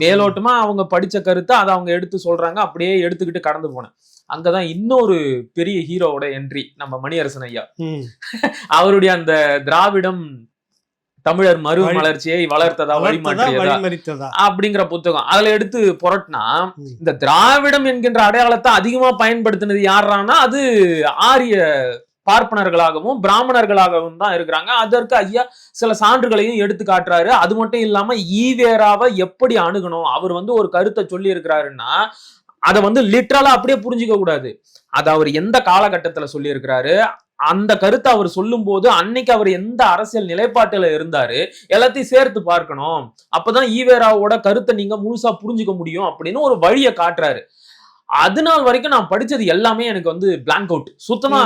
B: மேலோட்டமா அவங்க படிச்ச கருத்தை அதை அவங்க எடுத்து சொல்றாங்க, அப்படியே எடுத்துக்கிட்டு கடந்து போனேன். அங்கதான் இன்னொரு பெரிய ஹீரோவோட என்ட்ரி, நம்ம மணியரசன் ஐயா. அவருடைய அந்த திராவிடம் தமிழர் மறுமலர்ச்சியை வளர்த்ததா வழிமாற்றியதா அப்படிங்கிற புத்தகம், அதுல எடுத்து புரட்டினா இந்த திராவிடம் என்கின்ற அடையாளத்தை அதிகமா பயன்படுத்தினது யாரானா அது ஆரிய பார்ப்பனர்களாகவும் பிராமணர்களாகவும் தான் இருக்கிறாங்க. அதற்கு ஐயா சில சான்றுகளையும் எடுத்து காட்டுறாரு. அது மட்டும் இல்லாம ஈவேராவை எப்படி அணுகணும், அவர் வந்து ஒரு கருத்தை சொல்லி இருக்கிறாருன்னா அதை வந்து லிட்டரலா அப்படியே புரிஞ்சுக்க கூடாது, அது அவர் எந்த காலகட்டத்துல சொல்லி இருக்கிறாரு, அந்த கருத்தை அவர் சொல்லும் போது அன்னைக்கு அவர் எந்த அரசியல் நிலைப்பாட்டுல இருந்தாரு, எல்லாத்தையும் சேர்த்து பார்க்கணும், அப்பதான் ஈவேராவோட கருத்தை நீங்க முழுசா புரிஞ்சுக்க முடியும் அப்படின்னு ஒரு வழியை காட்டுறாரு. அது நாள் வரைக்கும் நான் படிச்சது எல்லாமே எனக்கு வந்து பிளாங்க் அவுட், சுத்தமா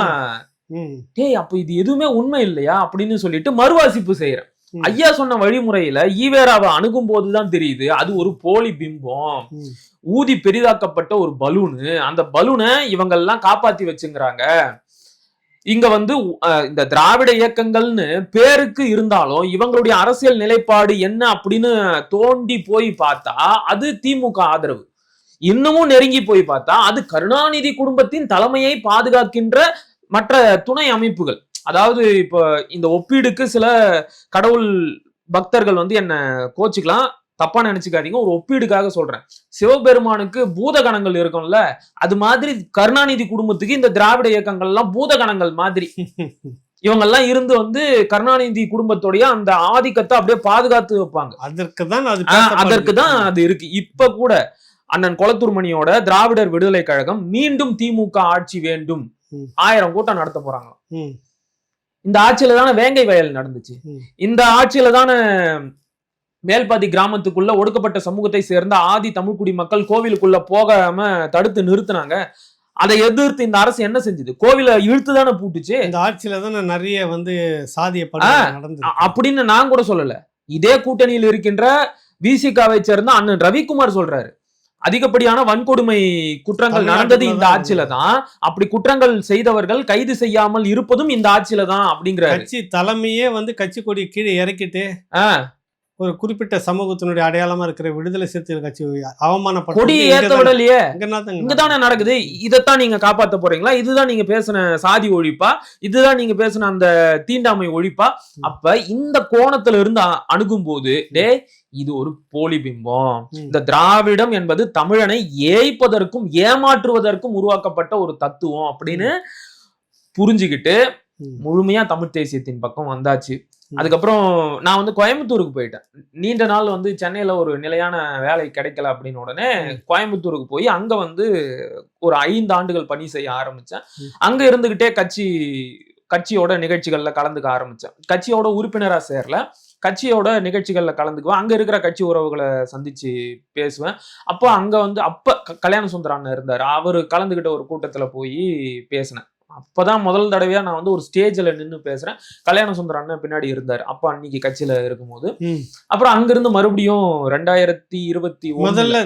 B: டேய் அப்ப இது எதுவுமே உண்மை இல்லையா அப்படின்னு சொல்லிட்டு மறுவாசிப்பு செய்யறேன். ஐயா சொன்ன வழிமுறையில ஈவேராவை அணுகும் போதுதான் தெரியுது அது ஒரு போலி பிம்பம், ஊதி பெரிதாக்கப்பட்ட ஒரு பலூனு, அந்த பலூனை இவங்க எல்லாம் காப்பாத்தி வச்சுங்கிறாங்க. இங்க வந்து இந்த திராவிட இயக்கங்கள்னு பேருக்கு இருந்தாலும் இவங்களுடைய அரசியல் நிலைப்பாடு என்ன அப்படின்னு தோண்டி போய் பார்த்தா அது திமுக ஆதரவு, இன்னமும் நெருங்கி போய் பார்த்தா அது கருணாநிதி குடும்பத்தின் தலைமையை பாதுகாக்கின்ற மற்ற துணை அமைப்புகள். அதாவது இப்ப இந்த ஒப்பீடுக்கு சில கடவுள் பக்தர்கள் வந்து என்ன கோச்சுக்கலாம், தப்பா நினைச்சுக்காதீங்க, ஒரு ஒப்பீடுக்காக சொல்றேன். சிவபெருமானுக்கு பூதகணங்கள் இருக்கும்ல, அது மாதிரி கருணாநிதி குடும்பத்துக்கு இந்த திராவிட இயக்கங்கள் எல்லாம் பூதகணங்கள் மாதிரி இவங்க எல்லாம் இருந்து வந்து கருணாநிதி குடும்பத்துடைய அந்த ஆதிக்கத்தை அப்படியே பாதுகாத்து வைப்பாங்க. அதற்கு தான் அது இருக்கு. இப்ப கூட அண்ணன் கொளத்தூர்மணியோட திராவிடர் விடுதலை கழகம் மீண்டும் திமுக ஆட்சி வேண்டும் 1000 கூட்டம் நடத்த போறாங்க. இந்த ஆட்சியில தானே வேங்கை வயல் நடந்துச்சு, இந்த ஆட்சியில தானே மேல்பாதி கிராமத்துக்குள்ள ஒடுக்கப்பட்ட சமூகத்தை சேர்ந்த ஆதி தமிழ்குடி மக்கள் கோவிலுக்குள்ள போகாம தடுத்து நிறுத்தினாங்க. அதை எதிர்த்து இந்த அரசு என்ன செஞ்சது, கோவிலை இழுத்து தானே பூட்டுச்சு.
A: இந்த ஆட்சியில தானே நிறைய வந்து சாதிய
B: அப்படின்னு நான் கூட சொல்லல, இதே கூட்டணியில் இருக்கின்ற விசிகாவை சேர்ந்த அண்ணன் ரவிக்குமார் சொல்றாரு, அதிகப்படியான வன்கொடுமை குற்றங்கள் நடந்தது இந்த ஆட்சியில தான், அப்படி குற்றங்கள் செய்தவர்கள் கைது செய்யாமல் இருப்பதும் இந்த ஆட்சியில தான் அப்படிங்கிற
A: கட்சி தலைமையே வந்து கட்சி கொடி கீழே இறக்கிட்டு ஒரு குறிப்பிட்ட சமூகத்தினுடைய அடையாளமா இருக்கிற விடுதலை சிறுத்தைகள் கட்சி அவமானப்பட்டு
B: கொடியை ஏத்த விடலையே, இங்கதானே நடக்குது. இதைத்தான் நீங்க காப்பாத்த போறீங்களா, இதுதான் நீங்க பேசின சாதி ஒழிப்பா, இதுதான் நீங்க பேசின அந்த தீண்டாமை ஒழிப்பா? அப்ப இந்த கோணத்துல இருந்து அணுகும் போது இது ஒரு போலி பிம்பம், இந்த திராவிடம் என்பது தமிழனை ஏய்ப்பதற்கும் ஏமாற்றுவதற்கும் உருவாக்கப்பட்ட ஒரு தத்துவம் அப்படின்னு புரிஞ்சுக்கிட்டு முழுமையா தமிழ் தேசியத்தின் பக்கம் வந்தாச்சு. அதுக்கப்புறம் நான் வந்து கோயம்புத்தூருக்கு போயிட்டேன். நீண்ட நாள் வந்து சென்னையில ஒரு நிலையான வேலை கிடைக்கல அப்படின்னு உடனே கோயம்புத்தூருக்கு போய் அங்க வந்து ஒரு 5 ஆண்டுகள் பணி செய்ய ஆரம்பிச்சேன். அங்க இருந்துகிட்டே கட்சியோட நிகழ்ச்சிகள்ல கலந்துக்க ஆரம்பிச்சேன். கட்சியோட உறுப்பினரா சேரல, கட்சியோட நிகழ்ச்சிகள்ல கலந்துக்குவேன், அங்க இருக்கிற கட்சி உறவுகளை சந்திச்சு பேசுவேன். அப்போ அங்க வந்து கல்யாண சுந்தர அண்ணன் இருந்தாரு, அவரு கலந்துகிட்ட ஒரு கூட்டத்துல போய் பேசினேன். அப்பதான் முதல் தடவையா நான் வந்து ஒரு ஸ்டேஜ்ல நின்று பேசுறேன். கல்யாண சுந்தர அண்ணன் பின்னாடி இருந்தாரு அப்ப அன்னைக்கு கட்சியில இருக்கும்போது. அப்புறம் அங்கிருந்து மறுபடியும் 2021
A: முதல்ல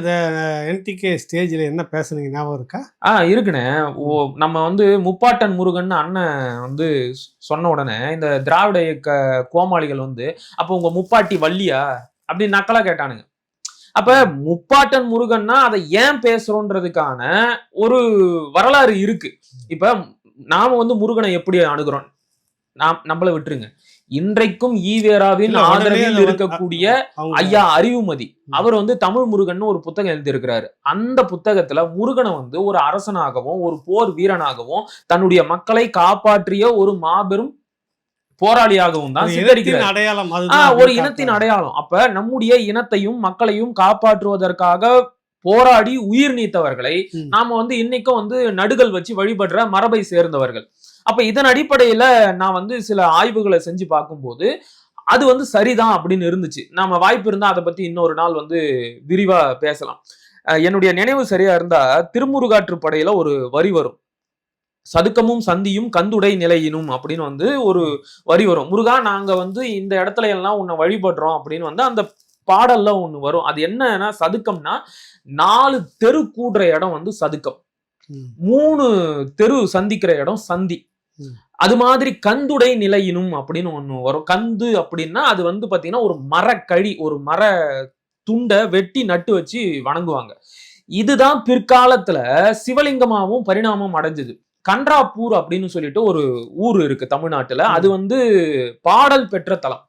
A: என்டிகே ஸ்டேஜ்ல என்ன பேசுனீங்க ஞாபகம் இருக்கா?
B: இருக்குண்ணே. நம்ம வந்து முப்பாட்டன் முருகன் அண்ணன் வந்து சொன்ன உடனே இந்த திராவிட இயக்க கோமாளிகள் வந்து அப்ப உங்க முப்பாட்டி வள்ளியா அப்படின்னு நக்கலா கேட்டானுங்க. அப்ப முப்பாட்டன் முருகன்னா அதை ஏன் பேசுறோன்றதுக்கான ஒரு வரலாறு இருக்கு. இப்ப நாம வந்து முருகனை எப்படி அணுகிறோம், நம்மள விட்டுருங்க. இன்றைக்கும் ஈவேராவின் ஆதரவில் இருக்கக்கூடிய ஐயா அறிவுமதி அவர் வந்து தமிழ் முருகன் ஒரு புத்தகம் எழுதியிருக்கிறாரு. அந்த புத்தகத்துல முருகனை வந்து ஒரு அரசனாகவும் ஒரு போர் வீரனாகவும் தன்னுடைய மக்களை காப்பாற்றிய ஒரு மாபெரும் போராளியாகவும் தான் சித்தரிக்கிறார். ஒரு இனத்தின் அடையாளம். அப்ப நம்முடைய இனத்தையும் மக்களையும் காப்பாற்றுவதற்காக போராடி உயிர் நீத்தவர்களை நாம வந்து இன்னைக்கும் வந்து நடுகள் வச்சு வழிபடுற மரபை சேர்ந்தவர்கள். அப்ப இதன் அடிப்படையில நான் வந்து சில ஆய்வுகளை செஞ்சு பார்க்கும்போது அது வந்து சரிதான் அப்படின்னு இருந்துச்சு. நாம வாய்ப்பு இருந்தா அதை பத்தி இன்னொரு நாள் வந்து விரிவா பேசலாம். என்னுடைய நினைவு சரியா இருந்தா திருமுருகாற்று படையில ஒரு வரி வரும், சதுக்கமும் சந்தியும் கந்துடை நிலையினும் அப்படின்னு வந்து ஒரு வரி வரும். முருகா நாங்க வந்து இந்த இடத்துல எல்லாம் உன்னை வழிபடுறோம் அப்படின்னு வந்து அந்த பாடல்ல ஒண்ணு வரும். அது என்னன்னா, சதுக்கம்னா 4 தெரு கூடுற இடம் வந்து சதுக்கம், 3 தெரு சந்திக்கிற இடம் சந்தி. அது மாதிரி கந்துடை நிலையினும் அப்படின்னு ஒண்ணு வரும். கந்து அப்படின்னா அது வந்து பாத்தீங்கன்னா ஒரு மரக்கழி, ஒரு மர துண்டை வெட்டி நட்டு வச்சு வணங்குவாங்க. இதுதான் பிற்காலத்துல சிவலிங்கமாவும் பரிணாமம் அடைஞ்சது. கன்றாப்பூர் அப்படின்னு சொல்லிட்டு ஒரு ஊர் இருக்கு தமிழ்நாட்டுல. அது வந்து பாடல் பெற்ற தலம்.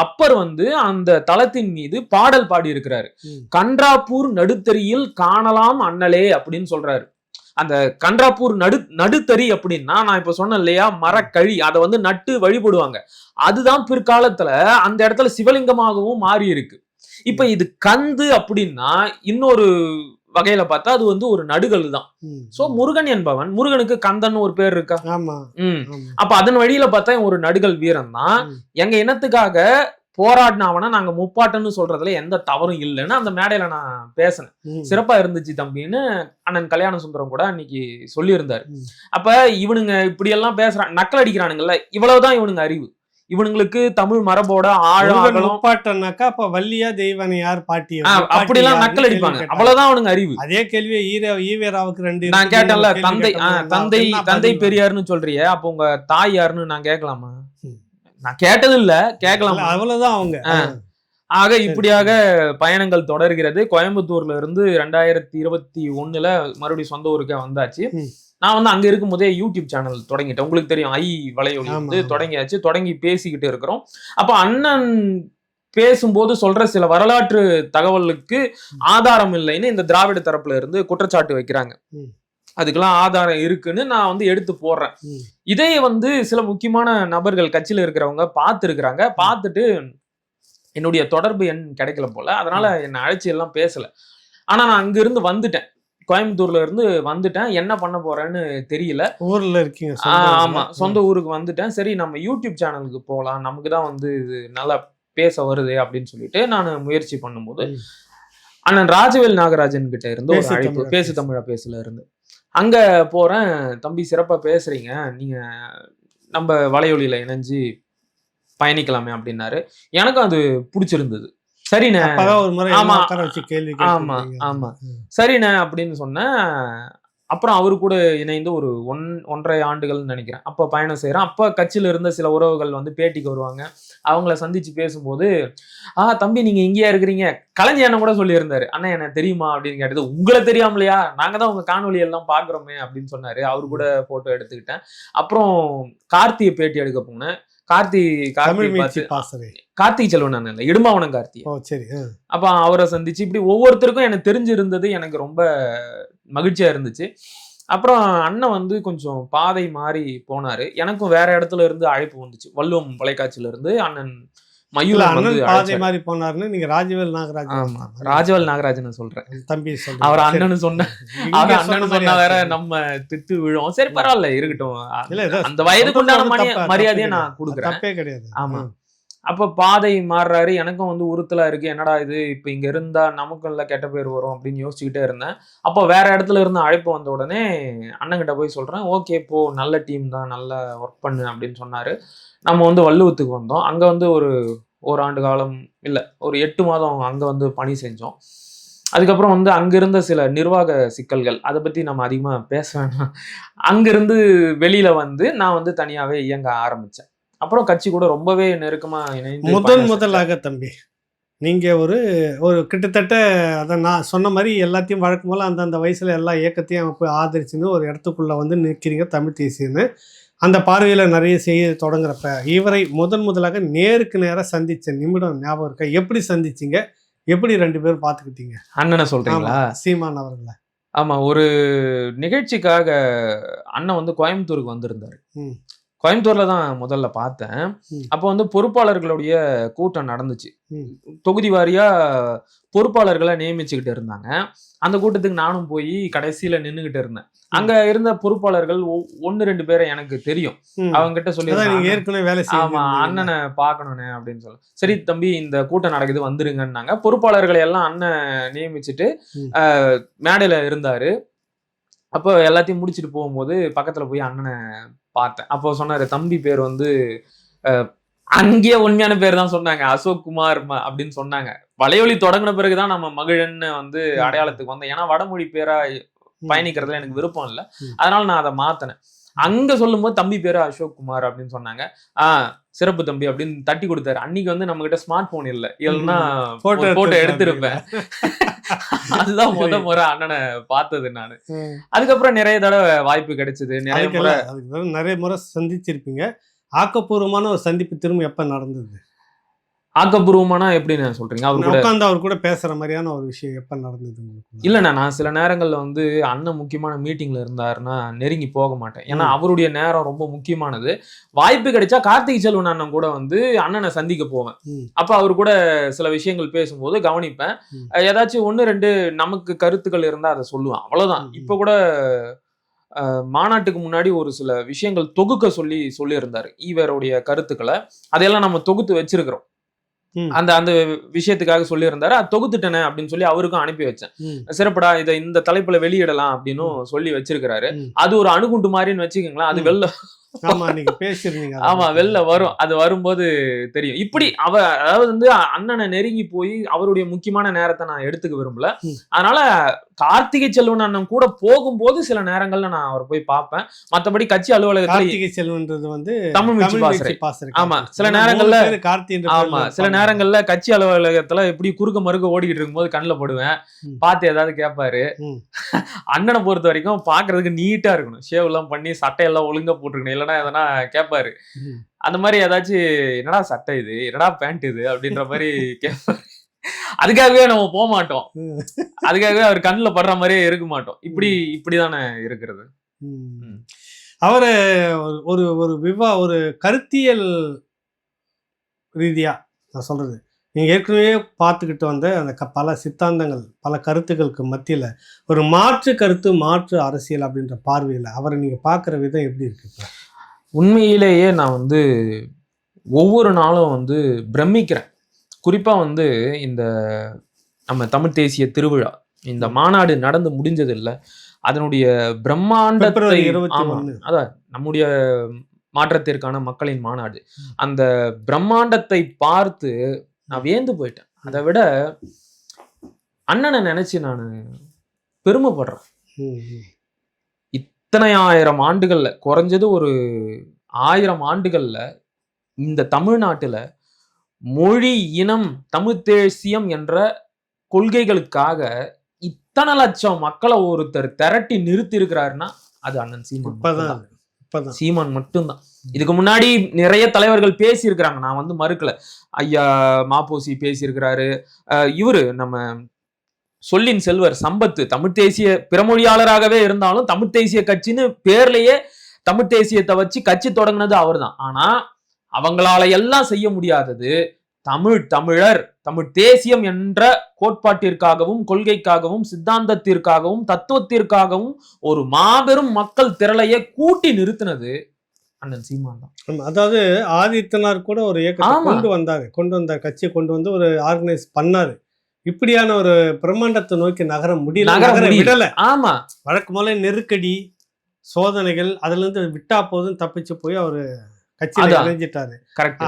B: அப்பர் வந்து அந்த தலத்தின் மீது பாடல் பாடி இருக்கிறாரு. கன்றாப்பூர் நடுத்தறியில் காணலாம் அண்ணலே அப்படின்னு சொல்றாரு. அந்த கன்றாப்பூர் நடுத்தறி அப்படின்னா நான் இப்ப சொன்னேன் இல்லையா, மரக்கழி, அதை வந்து நட்டு வழிபடுவாங்க. அதுதான் பிற்காலத்துல அந்த இடத்துல சிவலிங்கமாகவும் மாறி இருக்கு. இப்ப இது கந்து அப்படின்னா இன்னொரு வகையில பார்த்தா அது வந்து ஒரு நடுகள் தான். சோ முருகன் என்பவன், முருகனுக்கு கந்தன் ஒரு பேர் இருக்கா? அப்ப அதன் வழியில பார்த்தா ஒரு நடுகள் வீரன் தான். எங்க இனத்துக்காக போராடினவனா நாங்க முப்பாட்டன்னு சொல்றதுல எந்த தவறும் இல்லைன்னு அந்த மேடையில நான் பேசினேன். சிறப்பா இருந்துச்சு தம்பின்னு அண்ணன் கல்யாண சுந்தரம் கூட அன்னைக்கு சொல்லியிருந்தாரு. அப்ப இவனுங்க இப்படி எல்லாம் பேசுறான், நக்கல் அடிக்கிறானுங்கல்ல, இவ்வளவுதான் இவனுங்க அறிவு. இவனுங்களுக்கு தமிழ் மரபோட ஆழம்
A: முப்பாட்டனாக்கா அப்ப வள்ளியா தெய்வானை யார் பாட்டி
B: அப்படி எல்லாம் நக்கல் அடிப்பாங்க. அவ்வளவுதான் அவனுங்க அறிவு.
A: அதே கேள்வியை ஈவேராவுக்கு 2
B: நான் கேட்டேன்ல, தந்தை பெரியாருன்னு சொல்றிய, அப்ப உங்க தாய் யாருன்னு நான் கேட்கலாமா? நான் கேட்டது இல்ல, கேட்கலாம்.
A: அவ்வளவுதான் அவங்க.
B: ஆக இப்படியாக பயணங்கள் தொடர்கிறது. கோயம்புத்தூர்ல இருந்து 2021 மறுபடியும் சொந்த ஊருக்கே வந்தாச்சு. நான் வந்து அங்க இருக்கும் போதே யூடியூப் சேனல் தொடங்கிட்டேன். உங்களுக்கு தெரியும், வலையொலி வந்து தொடங்கியாச்சு. தொடங்கி பேசிக்கிட்டு இருக்கிறோம். அப்ப அண்ணன் பேசும்போது சொல்ற சில வரலாற்று தகவலுக்கு ஆதாரம் இல்லைன்னு இந்த திராவிட தரப்புல இருந்து குற்றச்சாட்டு வைக்கிறாங்க. அதுக்கெல்லாம் ஆதாரம் இருக்குன்னு நான் வந்து எடுத்து போடுறேன். இதே வந்து சில முக்கியமான நபர்கள் கட்சியில இருக்கிறவங்க பார்த்துருக்குறாங்க. பார்த்துட்டு என்னுடைய தொடர்பு எண் கிடைக்கல போல, அதனால என்னை அழைச்சி எல்லாம் பேசல. ஆனா நான் அங்க இருந்து வந்துட்டேன், கோயம்புத்தூர்ல இருந்து வந்துட்டேன். என்ன பண்ண போறேன்னு தெரியல.
A: ஊர்ல இருக்கீங்க?
B: ஆமா, சொந்த ஊருக்கு வந்துட்டேன். சரி நம்ம யூடியூப் சேனலுக்கு போகலாம், நமக்கு தான் வந்து இது நல்லா பேச வருது அப்படின்னு சொல்லிட்டு நான் முயற்சி பண்ணும்போது அண்ணன் ராஜவேல் நாகராஜன் கிட்ட இருந்து ஒரு அழைப்பு, பேசு தமிழா பேசல இருந்து. அங்க போறேன். தம்பி சிறப்பா பேசுறீங்க, நீங்க நம்ம வலையொலியில இணைஞ்சு பயணிக்கலாமே அப்படின்னாரு. எனக்கும் அது பிடிச்சிருந்தது. சரிண்ணே, ஆமா ஆமா சரிண்ணே அப்படின்னு சொன்னேன். அப்புறம் அவரு கூட இணைந்து ஒரு 1.5 ஆண்டுகள் நினைக்கிறேன் அப்ப பயணம் செய்யறேன். அப்ப கட்சியில இருந்த சில உறவுகள் வந்து பேட்டிக்கு வருவாங்க. அவங்கள சந்திச்சு பேசும்போது, தம்பி நீங்க இங்கேயா இருக்கிறீங்க, கலைஞர் அண்ணன் கூட சொல்லியிருந்தாரு, அண்ணா என்ன தெரியுமா அப்படின்னு கேட்டது. உங்களை தெரியாமலையா, நாங்க தான் உங்க காணொலி எல்லாம் பாக்குறோமே அப்படின்னு சொன்னாரு. அவரு கூட போட்டோ எடுத்துக்கிட்டேன். அப்புறம் கார்த்தியை பேட்டி எடுக்க போனேன். கார்த்திக் செல்வன் இல்ல, இடும்பாவனம் கார்த்தி. அப்ப அவரை சந்திச்சு இப்படி ஒவ்வொருத்தருக்கும் எனக்கு தெரிஞ்சிருந்தது எனக்கு ரொம்ப மகிழ்ச்சியா இருந்துச்சு. அப்புறம் அண்ணன் வந்து கொஞ்சம் பாதை மாறி போனாரு. எனக்கும் வேற இடத்துல இருந்து அழைப்பு வந்துச்சு, வள்ளுவம் தொலைக்காட்சியில இருந்து அண்ணன் மயூரன் வந்து
A: பாதை மாறி போனாருன்னு. நீங்க ராஜவேல் நாகராஜன்?
B: ஆமா, ராஜவேல் நாகராஜன் சொல்றேன்.
A: தம்பி
B: அவர் அண்ணன்னு சொன்ன அண்ணன்னு சொன்னா வேற நம்ம திட்டு விழும். சரி பரவாயில்ல, இருக்கட்டும். அந்த வயதுக்கு உண்டான மரியாதையை நான் கொடுக்குறேன்.
A: தப்பே கிடையாது.
B: ஆமா. அப்ப பாதை மாறுறாரு. எனக்கும் வந்து உறுத்தலா இருக்கு, என்னடா இது இப்ப இங்க இருந்தா நமக்கும் இல்ல கெட்ட பேர் வரும் அப்படின்னு யோசிச்சுக்கிட்டே இருந்தேன். அப்போ வேற இடத்துல இருந்து அழைப்பு வந்த உடனே அண்ணங்கிட்ட போய் சொல்றேன், ஓகே போ, நல்ல டீம் தான், நல்லா ஒர்க் பண்ணு அப்படின்னு சொன்னாரு. நம்ம வந்து வள்ளுவத்துக்கு வந்தோம். அங்க வந்து ஒரு ஆண்டு காலம் இல்ல, ஒரு 8 மாதம் அங்க வந்து பணி செஞ்சோம். அதுக்கப்புறம் வந்து அங்கிருந்த சில நிர்வாக சிக்கல்கள், அதை பத்தி நம்ம அதிகமா பேச வேணாம். அங்கிருந்து வெளியில வந்து நான் வந்து தனியாவே இயங்க ஆரம்பிச்சேன். அப்புறம் கட்சி கூட ரொம்பவே நெருக்கமா இணைந்து
A: முதலாக தம்பி நீங்கள் ஒரு ஒரு கிட்டத்தட்ட அதை நான் சொன்ன மாதிரி எல்லாத்தையும் வழக்கம் போல் அந்தந்த வயசில் எல்லா இயக்கத்தையும் போய் ஆதரிச்சுன்னு ஒரு இடத்துக்குள்ளே வந்து நிற்கிறீங்க தமிழ் தேசியன்னு. அந்த பார்வையில் நிறைய செய்ய தொடங்குறப்ப இவரை முதலாக நேருக்கு நேராக சந்தித்த நிமிடம் ஞாபகம் இருக்கா? எப்படி சந்திச்சிங்க? எப்படி 2 பேரும் பார்த்துக்கிட்டீங்க?
B: அண்ணனை சொல்றீங்களா?
A: சீமான் அவர்களை.
B: ஆமா, ஒரு நிகழ்ச்சிக்காக அண்ணன் வந்து கோயம்புத்தூருக்கு வந்திருந்தாரு. கோயம்புத்தூர்ல தான் முதல்ல பார்த்தேன். அப்போ வந்து பொறுப்பாளர்களுடைய கூட்டம் நடந்துச்சு. தொகுதி வாரியா பொறுப்பாளர்களை நியமிச்சுக்கிட்டு இருந்தாங்க. அந்த கூட்டத்துக்கு நானும் போய் கடைசியில நின்றுகிட்டு இருந்தேன். அங்க இருந்த பொறுப்பாளர்கள் 1-2 பேரை எனக்கு தெரியும். அவங்க கிட்ட சொல்லி, ஆமா அண்ணனை பாக்கணும்னு அப்படின்னு சொல்ல, சரி தம்பி இந்த கூட்டம் நடக்குது வந்துருங்கன்னாங்க. பொறுப்பாளர்களை எல்லாம் அண்ணன் நியமிச்சுட்டு மேடையில இருந்தாரு. அப்போ எல்லாத்தையும் முடிச்சுட்டு போகும்போது பக்கத்துல போய் அண்ணனை பார்த்தேன். அப்போ சொன்னாரு, தம்பி பேர் வந்து அங்கேயே உண்மையான பேர் தான் சொன்னாங்க, அசோக் குமார் அப்படின்னு சொன்னாங்க. வலையொலி தொடங்கின பிறகுதான் நம்ம மகிழன்னு வந்து அடையாளத்துக்கு வந்தேன். ஏன்னா வடமொழி பேரா பயணிக்கிறதுல எனக்கு விருப்பம் இல்லை, அதனால நான் அதை மாத்தினேன். அங்க சொல்லும் போது தம்பி பேரு அசோக் குமார் அப்படின்னு சொன்னாங்க. சிறப்பு தம்பி அப்படின்னு தட்டி கொடுத்தாரு. அன்னைக்கு வந்து நம்ம கிட்ட ஸ்மார்ட் போன் இல்லை, இல்லைன்னா போட்டோ எடுத்திருப்பேன். அதுதான் முறை அண்ணனை பார்த்தது நானு. அதுக்கப்புறம் நிறைய தடவை வாய்ப்பு கிடைச்சது,
A: நிறைய முறை சந்திச்சிருப்பீங்க. ஆக்கப்பூர்வமான ஒரு சந்திப்பு திரும்ப எப்ப நடந்தது?
B: ஆக்கப்பூர்வமானா எப்படி நான் சொல்றீங்க?
A: அவர் கூட பேசுற மாதிரியான ஒரு விஷயம் எப்ப நடந்தது?
B: இல்லைண்ணா, நான் சில நேரங்கள்ல வந்து அண்ணன் முக்கியமான மீட்டிங்ல இருந்தாருன்னா நெருங்கி போக மாட்டேன். ஏன்னா அவருடைய நேரம் ரொம்ப முக்கியமானது. வாய்ப்பு கிடைச்சா கார்த்திகை செல்வன் அண்ணன் கூட வந்து அண்ணனை சந்திக்க போவேன். அப்ப அவர் கூட சில விஷயங்கள் பேசும்போது கவனிப்பேன். ஏதாச்சும் 1-2 நமக்கு கருத்துக்கள் இருந்தா அதை சொல்லுவேன், அவ்வளவுதான். இப்ப கூட மாநாட்டுக்கு முன்னாடி ஒரு சில விஷயங்கள் தொகுக்க சொல்லி இருந்தாரு ஈவருடைய கருத்துக்களை. அதையெல்லாம் நம்ம தொகுத்து வச்சிருக்கிறோம். அந்த அந்த விஷயத்துக்காக சொல்லி இருந்தாரு. அது தொகுத்துட்டேனே அப்படின்னு சொல்லி அவருக்கும் அனுப்பி வச்சேன். சிறப்படா இதை இந்த தலைப்புல வெளியிடலாம் அப்படின்னு சொல்லி வச்சிருக்கிறாரு. அது ஒரு அணுகுண்டு மாதிரின்னு வச்சுக்கோங்களேன். அது வெளில வரும். அது வரும்போது தெரியும். இப்படி அதாவது வந்து அண்ணனை நெருங்கி போய் அவருடைய முக்கியமான நேரத்தை நான் எடுத்துக்க விரும்பல. அதனால கார்த்திகை செல்வன் அண்ணன் கூட போகும்போது சில நேரங்கள்ல நான் அவர் போய் பார்ப்பேன். மத்தபடி கட்சி
A: அலுவலகத்துல வந்து
B: தமிழ் பாசறை. ஆமா, சில நேரங்கள்ல சில நேரங்கள்ல கட்சி அலுவலகத்துல எப்படி குறுக்க மறுக்க ஓடிக்கிட்டு இருக்கும்போது கண்ணுல போடுவேன். பார்த்து ஏதாவது கேட்பாரு. அண்ணனை பொறுத்த வரைக்கும் பாக்குறதுக்கு நீட்டா இருக்கணும், ஷேவ் எல்லாம் பண்ணி சட்டையெல்லாம் ஒழுங்கா போட்டுருக்கணும், இல்லைன்னா எதனா கேட்பாரு. அந்த மாதிரி ஏதாச்சும் என்னடா சட்டை இது, என்னடா பேண்ட் இது அப்படின்ற மாதிரி கேட்பாரு. அதுக்காகவே நம்ம போக மாட்டோம், அதுக்காகவே அவர் கண்ணுல படுற மாதிரியே இருக்க மாட்டோம். இப்படிதானே இருக்கிறது.
A: அவரு ஒரு கருத்தியல் ரீதியா நான் சொல்றது, நீங்க ஏற்கனவே பார்த்துக்கிட்டு வந்த அந்த பல சித்தாந்தங்கள் பல கருத்துக்களுக்கு மத்தியில ஒரு மாற்று கருத்து மாற்று அரசியல் அப்படின்ற பார்வையில் அவரை நீங்க பார்க்குற விதம் எப்படி இருக்கு?
B: உண்மையிலேயே நான் வந்து ஒவ்வொரு நாளும் வந்து பிரமிக்கிறேன். குறிப்பா வந்து இந்த நம்ம தமிழ் தேசிய திருவிழா, இந்த மாநாடு நடந்து முடிஞ்சது இல்லை, அதனுடைய பிரம்மாண்டத்தை, அதான் நம்முடைய மாற்றத்திற்கான மக்களின் மாநாடு, அந்த பிரம்மாண்டத்தை பார்த்து நான் வியந்து போயிட்டேன். அதை விட அண்ணனை நினைச்சு நான் பெருமைப்படுறேன். இத்தனை 1000 ஆண்டுகள்ல, குறைஞ்சது ஒரு 1000 ஆண்டுகள்ல இந்த தமிழ்நாட்டுல மொழி இனம் தமிழ் தேசியம் என்ற கொள்கைகளுக்காக இத்தனை லட்சம் மக்களை ஒருத்தர் திரட்டி நிறுத்தி இருக்கிறாருன்னா அது அண்ணன் சீமான் மட்டும்தான். இதுக்கு முன்னாடி நிறைய தலைவர்கள் பேசி இருக்கிறாங்க, நான் வந்து மறுக்கல. ஐயா மாப்போசி பேசியிருக்கிறாரு, இவரு நம்ம சொல்லின் செல்வர் சம்பத்து தமிழ் தேசிய பிறமொழியாளராகவே இருந்தாலும் தமிழ் தேசிய கட்சின்னு பேர்லயே தமிழ் தேசியத்தை வச்சு கட்சி தொடங்கினது அவர் தான். ஆனா அவங்களால எல்லாம் செய்ய முடியாதது தமிழர் தமிழ் தேசியம் என்ற கோட்பாட்டிற்காகவும் கொள்கைக்காகவும் சித்தாந்தத்திற்காகவும் தத்துவத்திற்காகவும் ஒரு மாபெரும் மக்கள் திரளையே கூட்டி நிறுத்தினது அண்ணன் சீமான் தான்.
A: அதாவது ஆதித்தனார் கூட ஒரு இயக்கத்தை கொண்டு வந்தார், கட்சியை கொண்டு வந்து ஒரு ஆர்கனைஸ் பண்ணாரு. இப்படியான ஒரு பிரம்மாண்டத்தை நோக்கி நகர முடியல.
B: ஆமா,
A: வழக்கமான நெருக்கடி சோதனைகள் அதுல இருந்து விட்டா போதும் தப்பிச்சு போய் அவரு கட்சியில இணைஞ்சிட்டாரு.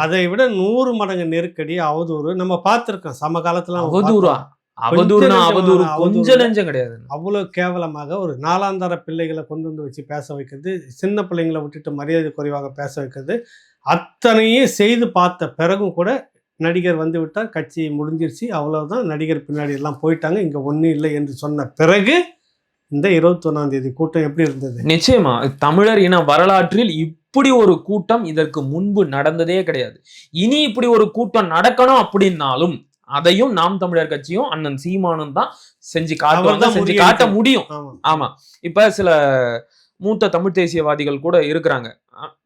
A: அதை விட 100 மடங்கு நெருக்கடி அவதூறு நம்ம பார்த்திருக்கோம் சமகாலத்துல. அவ்வளவு கேவலமாக ஒரு 4ஆம் தர பிள்ளைகளை கொண்டு வந்து வச்சு பேச வைக்கிறது, சின்ன பிள்ளைங்களை விட்டுட்டு மரியாதை குறைவாக பேச வைக்கிறது, அத்தனையும் செய்து பார்த்த பிறகும் கூட நடிகர் வந்து விட்டார், கட்சி முடிஞ்சிருச்சு, அவ்வளவுதான், நடிகர் பின்னாடி எல்லாம் போயிட்டாங்க, இங்க ஒன்றும் இல்லை என்று சொன்ன பிறகு இந்த 21ஆம் தேதி கூட்டம் எப்படி இருந்தது?
B: நிச்சயமா தமிழர் இன வரலாற்றில் இப்படி ஒரு கூட்டம் இதற்கு முன்பு நடந்ததே கிடையாது. இனி இப்படி ஒரு கூட்டம் நடக்கணும் அப்படின்னாலும் அதையும் நாம் தமிழர் கட்சியும் அண்ணன் சீமானும் தான் செஞ்சு காட்ட முடியும். ஆமா, இப்ப சில மூத்த தமிழ் தேசியவாதிகள் கூட இருக்கிறாங்க,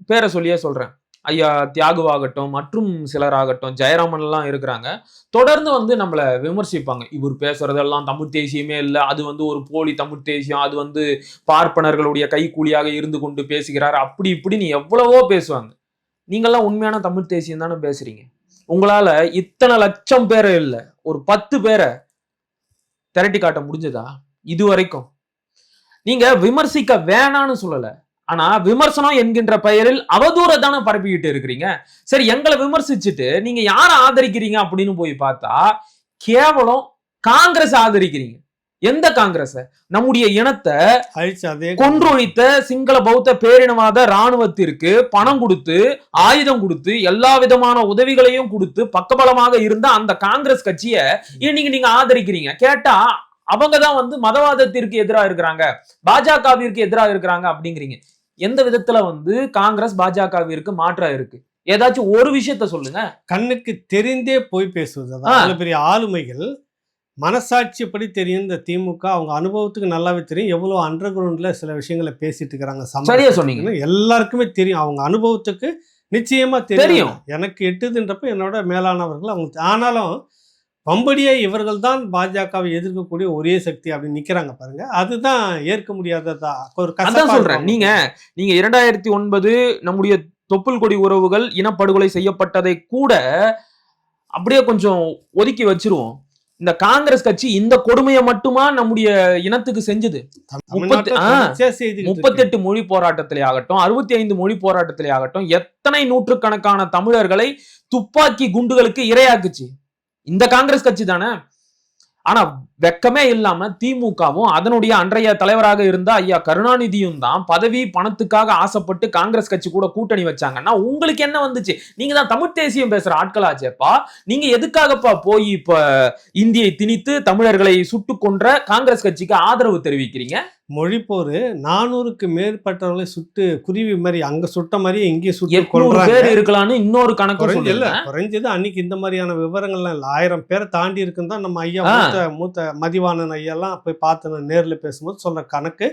B: பேரை சொல்லியே சொல்றேன், ஐயா தியாகுவாகட்டும் மற்றும் சிலராகட்டும், ஜெயராமன் எல்லாம் இருக்கிறாங்க, தொடர்ந்து வந்து நம்மளை விமர்சிப்பாங்க. இவர் பேசுறதெல்லாம் தமிழ் தேசியமே இல்லை, அது வந்து ஒரு போலி தமிழ் தேசியம், அது வந்து பார்ப்பனர்களுடைய கைக்கூலியாக இருந்து கொண்டு பேசுகிறார், அப்படி இப்படின்னு எவ்வளவோ பேசுவாங்க. நீங்கெல்லாம் உண்மையான தமிழ் தேசியம் தானே பேசுறீங்க. உங்களால இத்தனை லட்சம் பேரை இல்லை, ஒரு 10 பேரை திரட்டி காட்ட முடிஞ்சதா இது வரைக்கும்? நீங்க விமர்சிக்க வேணான்னு சொல்லல, ஆனா விமர்சனம் என்கின்ற பெயரில் அவதூற தானே பரப்பிக்கிட்டு இருக்கிறீங்க. சரி, எங்களை விமர்சிச்சுட்டு நீங்க யாரை ஆதரிக்கிறீங்க அப்படின்னு போய் பார்த்தா கேவலம் காங்கிரஸ் ஆதரிக்கிறீங்க. எந்த காங்கிரஸ்? நம்முடைய இனத்தை கொன்றொழித்த சிங்கள பௌத்த பேரினவாத இராணுவத்திற்கு பணம் கொடுத்து, ஆயுதம் கொடுத்து, எல்லா விதமான உதவிகளையும் கொடுத்து பக்கபலமாக இருந்த அந்த காங்கிரஸ் கட்சியை இன்னைக்கு நீங்க ஆதரிக்கிறீங்க. கேட்டா அவங்கதான் வந்து மதவாதத்திற்கு எதிராக இருக்கிறாங்க, பாஜகவிற்கு எதிராக இருக்கிறாங்க அப்படிங்கிறீங்க. எந்த விதத்துல வந்து காங்கிரஸ் பாஜகவிற்கு மாற்றா இருக்கு? ஏதாச்சும் ஒரு விஷயத்த சொல்லுங்க.
A: கண்ணுக்கு தெரிந்தே போய் பேசுவது. அவ்வளவு பெரிய ஆளுமைகள், மனசாட்சிப்படி தெரியும் இந்த திமுக, அவங்க அனுபவத்துக்கு நல்லாவே தெரியும் எவ்வளவு அண்டர் கிரவுண்ட்ல சில விஷயங்களை பேசிட்டு இருக்கிறாங்க.
B: சரியா சொன்னீங்க,
A: எல்லாருக்குமே தெரியும், அவங்க அனுபவத்துக்கு நிச்சயமா தெரியும். எனக்கு எட்டுதுன்றப்ப என்னோட மேலானவர்கள் அவங்க, ஆனாலும் வம்படியே இவர்கள் தான் பாஜகவை எதிர்க்கக்கூடிய ஒரே சக்தி அப்படின்னு நிக்கிறாங்க பாருங்க. அதுதான் ஏற்க முடியாததா ஒரு கஷ்டம்
B: சொல்றேன். நீங்க 2009 நம்முடைய தொப்புள் கொடி உறவுகள் இனப்படுகொலை செய்யப்பட்டதை கூட அப்படியே கொஞ்சம் ஒதுக்கி வச்சிருவோம். இந்த காங்கிரஸ் கட்சி இந்த கொடுமையை மட்டுமா நம்முடைய இனத்துக்கு செஞ்சது? 38 மொழி போராட்டத்திலே ஆகட்டும், 65 மொழி போராட்டத்திலே ஆகட்டும், எத்தனை நூற்றுக்கணக்கான தமிழர்களை துப்பாக்கி குண்டுகளுக்கு இரையாக்குச்சு இந்த காங்கிரஸ் கட்சி தானே. ஆனா வெக்கமே இல்லாம திமுகவும் அதனுடைய அன்றைய தலைவராக இருந்த ஐயா கருணாநிதியும் தான் பதவி பணத்துக்காக ஆசைப்பட்டு காங்கிரஸ் கட்சி கூட கூட்டணி வச்சாங்கன்னா உங்களுக்கு என்ன வந்துச்சு? நீங்க தான் தமிழ் தேசியம் பேசுற ஆட்களாச்சேப்பா. நீங்க எதுக்காகப்பா போய் இப்ப இந்தியை திணித்து தமிழர்களை சுட்டு கொன்ற காங்கிரஸ் கட்சிக்கு ஆதரவு தெரிவிக்கிறீங்க?
A: மொழிப்போர் 400க்கு மேற்பட்டவர்களை சுட்டு குருவி மாதிரி அங்க சுட்ட மாதிரி இங்கே சுட்டு
B: பேர் இருக்கலாம்னு இன்னொரு கணக்கு
A: இல்ல. குறைஞ்சது அன்னைக்கு இந்த மாதிரியான விவரங்கள்லாம் இல்லை, 1000 பேரை தாண்டி இருக்குன்னு தான் நம்ம ஐயா மூத்த மதிவாணன் ஐயெல்லாம் போய் பார்த்து நேர்ல பேசும்போது சொல்ற கணக்கு.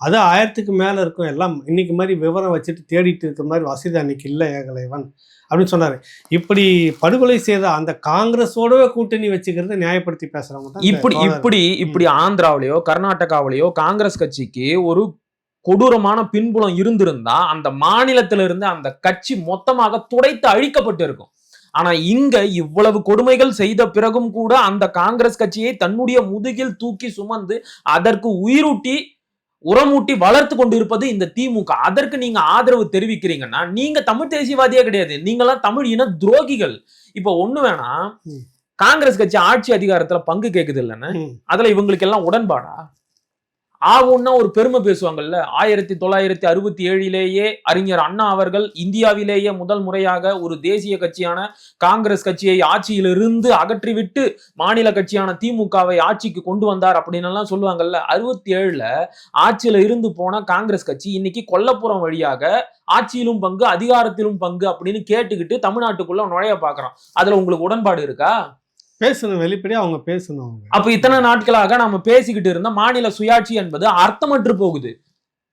A: அது 1000க்கு மேல இருக்கும். எல்லாம் இன்னைக்கு மாதிரி விவரம் வச்சுட்டு தேடிட்டு இருக்கிற மாதிரி வசதி அன்னைக்கு இல்லை ஏகலைவன் அப்படின்னு சொன்னாரு. இப்படி படுகொலை செய்த அந்த காங்கிரஸோடவே கூட்டணி வச்சுக்கிறத நியாயப்படுத்தி பேசுறவங்க
B: இப்படி ஆந்திராவிலேயோ கர்நாடகாவிலேயோ காங்கிரஸ் கட்சிக்கு ஒரு கொடூரமான பின்புலம் இருந்திருந்தா அந்த மாநிலத்திலிருந்து அந்த கட்சி மொத்தமாக துடைத்து அழிக்கப்பட்டு இருக்கும். ஆனா இங்க இவ்வளவு கொடுமைகள் செய்த பிறகும் கூட அந்த காங்கிரஸ் கட்சியை தன்னுடைய முதுகில் தூக்கி சுமந்து அதற்கு உயிரூட்டி உரமூட்டி வளர்த்து கொண்டு இருப்பது இந்த திமுக. அதற்கு நீங்க ஆதரவு தெரிவிக்கிறீங்கன்னா நீங்க தமிழ் தேசியவாதியே கிடையாது, நீங்களாம் தமிழ் இன துரோகிகள். இப்ப ஒண்ணு வேணா, காங்கிரஸ் கட்சி ஆட்சி அதிகாரத்துல பங்கு கேக்குது இல்லைன்னு, அதுல இவங்களுக்கு எல்லாம் உடன்பாடா? ஆகும்னா ஒரு பெருமை பேசுவாங்கல்ல. 1967 அறிஞர் அண்ணா அவர்கள் இந்தியாவிலேயே முதல் முறையாக ஒரு தேசிய கட்சியான காங்கிரஸ் கட்சியை ஆட்சியிலிருந்து அகற்றிவிட்டு மாநில கட்சியான திமுகவை ஆட்சிக்கு கொண்டு வந்தார் அப்படின்னு எல்லாம் சொல்லுவாங்கல்ல. 67 ஆட்சியில இருந்து போன காங்கிரஸ் கட்சி இன்னைக்கு கொல்லப்புறம் வழியாக ஆட்சியிலும் பங்கு அதிகாரத்திலும் பங்கு அப்படின்னு கேட்டுக்கிட்டு தமிழ்நாட்டுக்குள்ள நுழைய பாக்குறோம். அதுல உங்களுக்கு உடன்பாடு இருக்கா?
A: பேசணும், வெளிப்படையா அவங்க பேசணும்.
B: அப்ப இத்தனை நாட்களாக நாம பேசிக்கிட்டு இருந்த மாநில சுயாட்சி என்பது அர்த்தமற்று போகுது.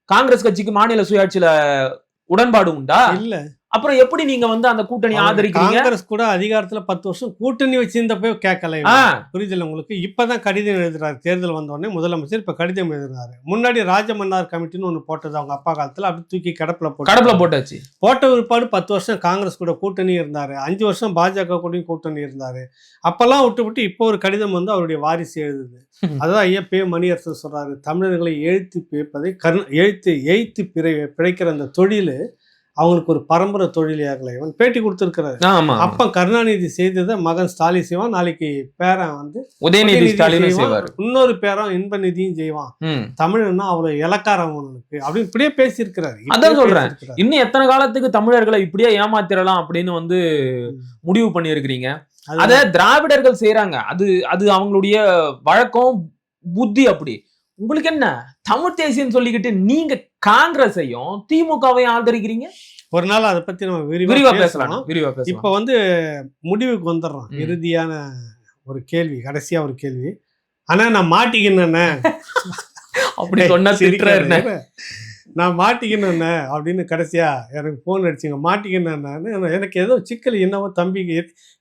B: காங்கிரஸ் கட்சிக்கு மாநில சுயாட்சியில உடன்பாடு உண்டா? இல்ல. அப்புறம் எப்படி நீங்க வந்து அந்த கூட்டணி ஆதரிக்கிறீங்க? காங்கிரஸ்
A: கூட அதிகாரத்துல 10 வருஷம் கூட்டணி வச்சிருந்தப்போ கேட்கல. புரியுதுல உங்களுக்கு? இப்பதான் கடிதம் எழுதுறாரு. தேர்தல் வந்த உடனே முதலமைச்சர் இப்ப கடிதம் எழுதுறாரு. முன்னாடி ராஜமன்னார் கமிட்டின்னு ஒண்ணு போட்டது அவங்க அப்பா காலத்துல, அப்படி தூக்கி கடப்புல
B: போட்டாச்சு.
A: போட்ட பிற்பாடு 10 வருஷம் காங்கிரஸ் கூட கூட்டணி இருந்தாரு, 5 வருஷம் பாஜக கூட கூட்டணி இருந்தாரு. அப்பெல்லாம் விட்டு இப்போ ஒரு கடிதம் வந்து அவருடைய வாரிசு எழுதுது. அதான் ஐயா பே மணியரசு சொல்றாரு, தமிழர்களை எழுத்து பிழைப்பதை எழுத்து பிழைக்கிற அந்த தொழில் அவங்களுக்கு ஒரு பரம்பரை தொழிலாகலை இவன் பேட்டி கொடுத்துருக்கிறாரு.
B: ஆமா
A: அப்ப கருணாநிதி செய்ததை மகன் ஸ்டாலின் செய்வான், நாளைக்கு பேரன் வந்து
B: உதயநிதி ஸ்டாலின்
A: செய்வான்,
B: செய்வாரு.
A: இன்னொரு பேரன் இன்பநிதியும் செய்வான். தமிழன்னா அவ்வளவு இலக்காரம் அவனுக்கு அப்படின்னு இப்படியே பேசியிருக்கிறாரு.
B: அதான் சொல்றேன், இன்னும் எத்தனை காலத்துக்கு தமிழர்களை இப்படியே ஏமாத்திரலாம் அப்படின்னு வந்து முடிவு பண்ணி இருக்கிறீங்க. அத திராவிடர்கள் செய்யறாங்க, அது அது அவங்களுடைய வழக்கம் புத்தி. அப்படி உங்களுக்கு என்ன தமிழ் தேசியம் சொல்லிக்கிட்டு நீங்க காங்கிரஸையும் திமுகவையும் ஆதரிக்கிறீங்க?
A: ஒரு நாள் அதை பத்தி நம்ம
B: விரிவா பேசலாம்.
A: இப்ப வந்து முடிவுக்கு வந்துடுறோம். இறுதியான ஒரு கேள்வி, கடைசியா ஒரு கேள்வி. ஆனா நான் மாட்டிக்கினேன்னு
B: அப்படி சொன்னா சிரிக்கிறாரு.
A: நான் மாட்டிக்கினேன் அப்படின்னு கடைசியா எனக்கு போன் அடிச்சுங்க. மாட்டிக்கினேன்னு எனக்கு ஏதோ சிக்கல், என்னவோ தம்பிக்கு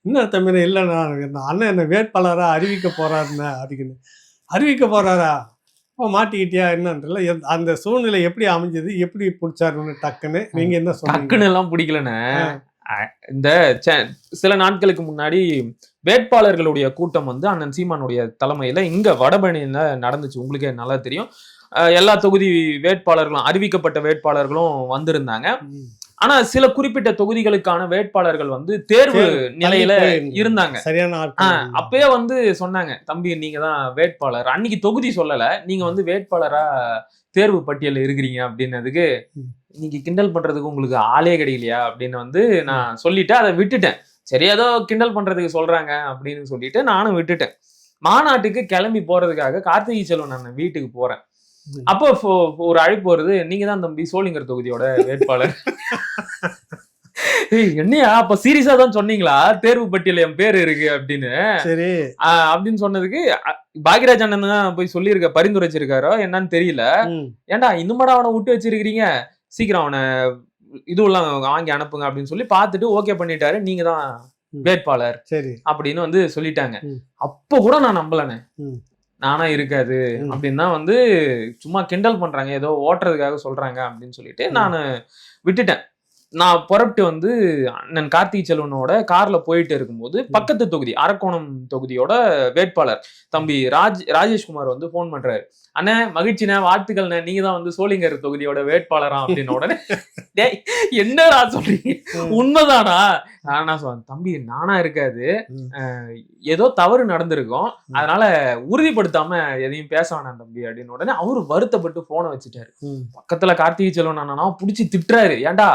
A: என்ன தம்பி இல்லைண்ணா அண்ணன் என்ன வேட்பாளரா அறிவிக்க போறாருன்னு அப்படின்னு. அறிவிக்க போறாரா? இப்போ மாட்டிக்கிட்டியா என்னன்றல அந்த சூழ்நிலை எப்படி அமைஞ்சது, எப்படி பிடிச்சாருன்னு டக்குன்னு நீங்க என்ன
B: டக்குன்னு எல்லாம் பிடிக்கலன்னு. இந்த சில நாட்களுக்கு முன்னாடி வேட்பாளர்களுடைய கூட்டம் வந்து அண்ணன் சீமானுடைய தலைமையில இங்க வடபழனியில நடந்துச்சு. உங்களுக்கே நல்லா தெரியும். எல்லா தொகுதி வேட்பாளர்களும், அறிவிக்கப்பட்ட வேட்பாளர்களும் வந்திருந்தாங்க. ஆனா சில குறிப்பிட்ட தொகுதிகளுக்கான வேட்பாளர்கள் வந்து தேர்வு நிலையில இருந்தாங்க.
A: சரியான
B: அப்பயே வந்து சொன்னாங்க, தம்பி நீங்க தான் வேட்பாளர். அன்னைக்கு தொகுதி சொல்லல, நீங்க வந்து வேட்பாளரா தேர்வு பட்டியல் இருக்கிறீங்க அப்படின்னதுக்கு, இன்னைக்கு கிண்டல் பண்றதுக்கு உங்களுக்கு ஆளே கிடைக்கலையா அப்படின்னு வந்து நான் சொல்லிட்டு அதை விட்டுட்டேன். சரி ஏதோ கிண்டல் பண்றதுக்கு சொல்றாங்க அப்படின்னு சொல்லிட்டு நானும் விட்டுட்டேன். மாநாட்டுக்கு கிளம்பி போறதுக்காக கார்த்திகை செல்வன் நான் வீட்டுக்கு போறேன். அப்போ ஒரு அழைப்பு வருது, நீங்க தான் தம்பி சோளிங்கர் தொகுதியோட வேட்பாளர். என்னையா அப்ப சீரியஸா தான் சொன்னீங்களா தேர்வு பட்டியல என் பேர் இருக்கு அப்படின்னு?
A: சரி
B: அப்படின்னு சொன்னதுக்கு பாக்யராஜ் அண்ணன் தான் போய் சொல்லியிருக்க, பரிந்துரைச்சிருக்காரோ என்னன்னு தெரியல. ஏன்டா இன்னுமாடா அவனை விட்டு வச்சிருக்கிறீங்க, சீக்கிரம் அவனை இதுவெல்லாம் வாங்கி அனுப்புங்க அப்படின்னு சொல்லி பார்த்துட்டு ஓகே பண்ணிட்டாரு, நீங்க தான் வேட்பாளர்
A: சரி
B: அப்படின்னு வந்து சொல்லிட்டாங்க. அப்ப கூட நான் நம்பலனே, நானா இருக்காது அப்படின்னு தான் வந்து சும்மா கிண்டல் பண்றாங்க, ஏதோ ஓட்டுறதுக்காக சொல்றாங்க அப்படின்னு சொல்லிட்டு நான் விட்டுட்டேன். நான் புறப்பட்டு வந்து அண்ணன் கார்த்திகை செல்வனோட கார்ல போயிட்டு இருக்கும்போது பக்கத்து தொகுதி அரக்கோணம் தொகுதியோட வேட்பாளர் தம்பி ராஜேஷ்குமார் வந்து போன் பண்றாரு. அண்ணே மகிழ்ச்சிண்ணே, வாழ்த்துக்கள்ண்ணே, நீங்க தான் வந்து சோளிங்கர் தொகுதியோட வேட்பாளரா அப்படின்னு. உடனே என்னடா சொல்றீங்க, உண்மைதானா? நான் சொல்றேன், தம்பி நானா இருக்காது, ஏதோ தவறு நடந்திருக்கும், அதனால உறுதிப்படுத்தாம எதையும் பேச வேணாம் தம்பி அப்படின்னு. உடனே அவரு வருத்தப்பட்டு போனை வச்சுட்டாரு. பக்கத்துல கார்த்திகை செல்வன் அண்ணா புடிச்சு திட்டுறாரு, ஏன்டா